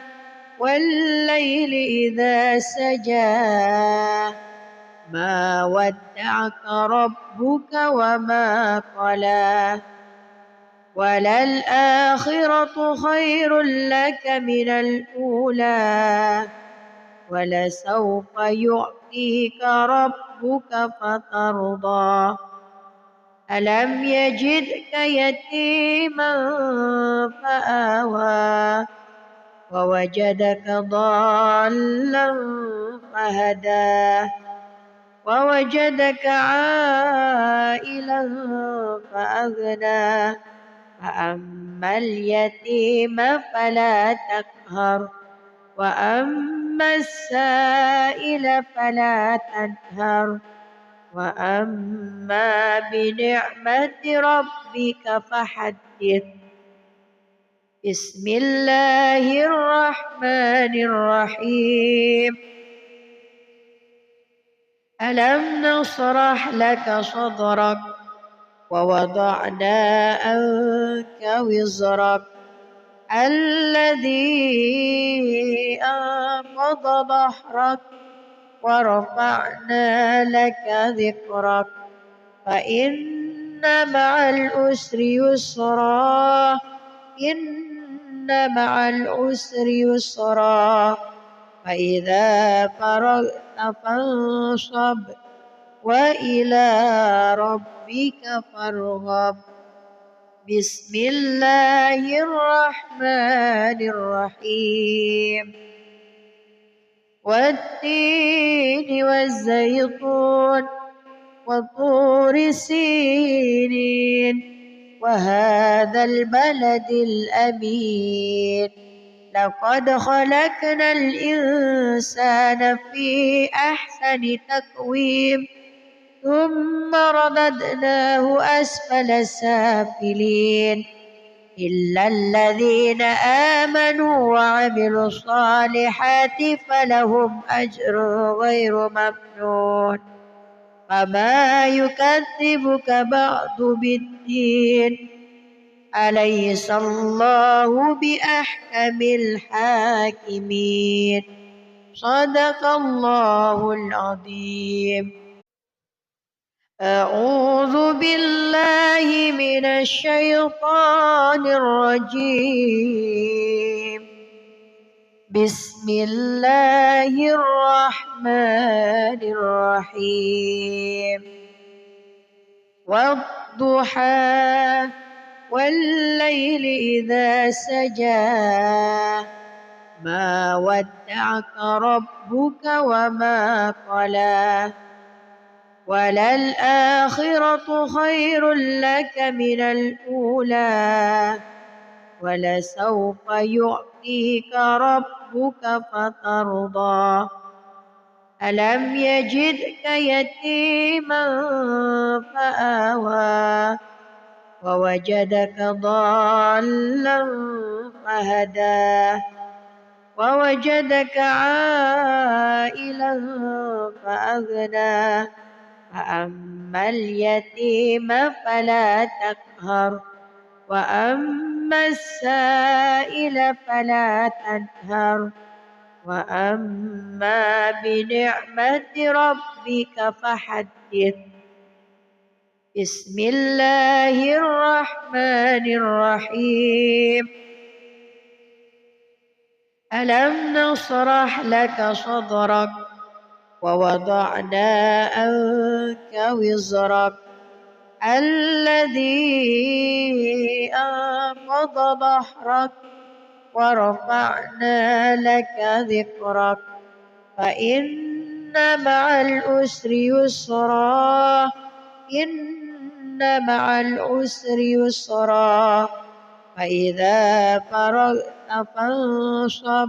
والليل إذا سجى ما ودعك ربك وما قلى وللآخرة خير لك من الأولى ولسوف يعطيك ربك فترضى ألم يجدك يتيما فآوى ووجدك ضالا فهدى ووجدك عائلا فأغنى فأما اليتيم فلا تقهر وأما السائل فلا تنهر وأما بنعمة ربك فحدث بسم الله الرحمن الرحيم ألم نشرح لك صدرك ووضعنا عنك وزرك الذي أنقض ظهرك ورفعنا لك ذكرك فإن مع العسر يسرا إن مع العسر يسرا فإذا فرغت فانصب وإلى ربك فارغب بسم الله الرحمن الرحيم والتين والزيتون وطور سينين وهذا البلد الأمين لقد خلقنا الإنسان في أحسن تقويم ثم رددناه أسفل سافلين إلا الذين آمنوا وعملوا الصالحات فلهم أجر غير ممنون وما يكذبك بعد بالدين أليس الله بأحكم الحاكمين صدق الله العظيم. أعوذ بالله من الشيطان الرجيم. بسم الله الرحمن الرحيم. والضحى والليل إذا سجى ما ودعك ربك وما قلى وللآخرة خير لك من الأولى ولسوف يعطيك ربك فترضى ألم يجدك يتيما فآوى ووجدك ضالا فهدى ووجدك عائلا فأغنى فأما اليتيم فلا تقهر وأما السائل فلا تنهر وأما بنعمة ربك فحدث. بسم الله الرحمن الرحيم. ألم نشرح لك صدرك ووضعنا عنك وزرك الذي أنقض ظهرك ورفعنا لك ذكرك فإن مع العسر يسرا إن مع العسر يسرا فإذا فرغت فانصب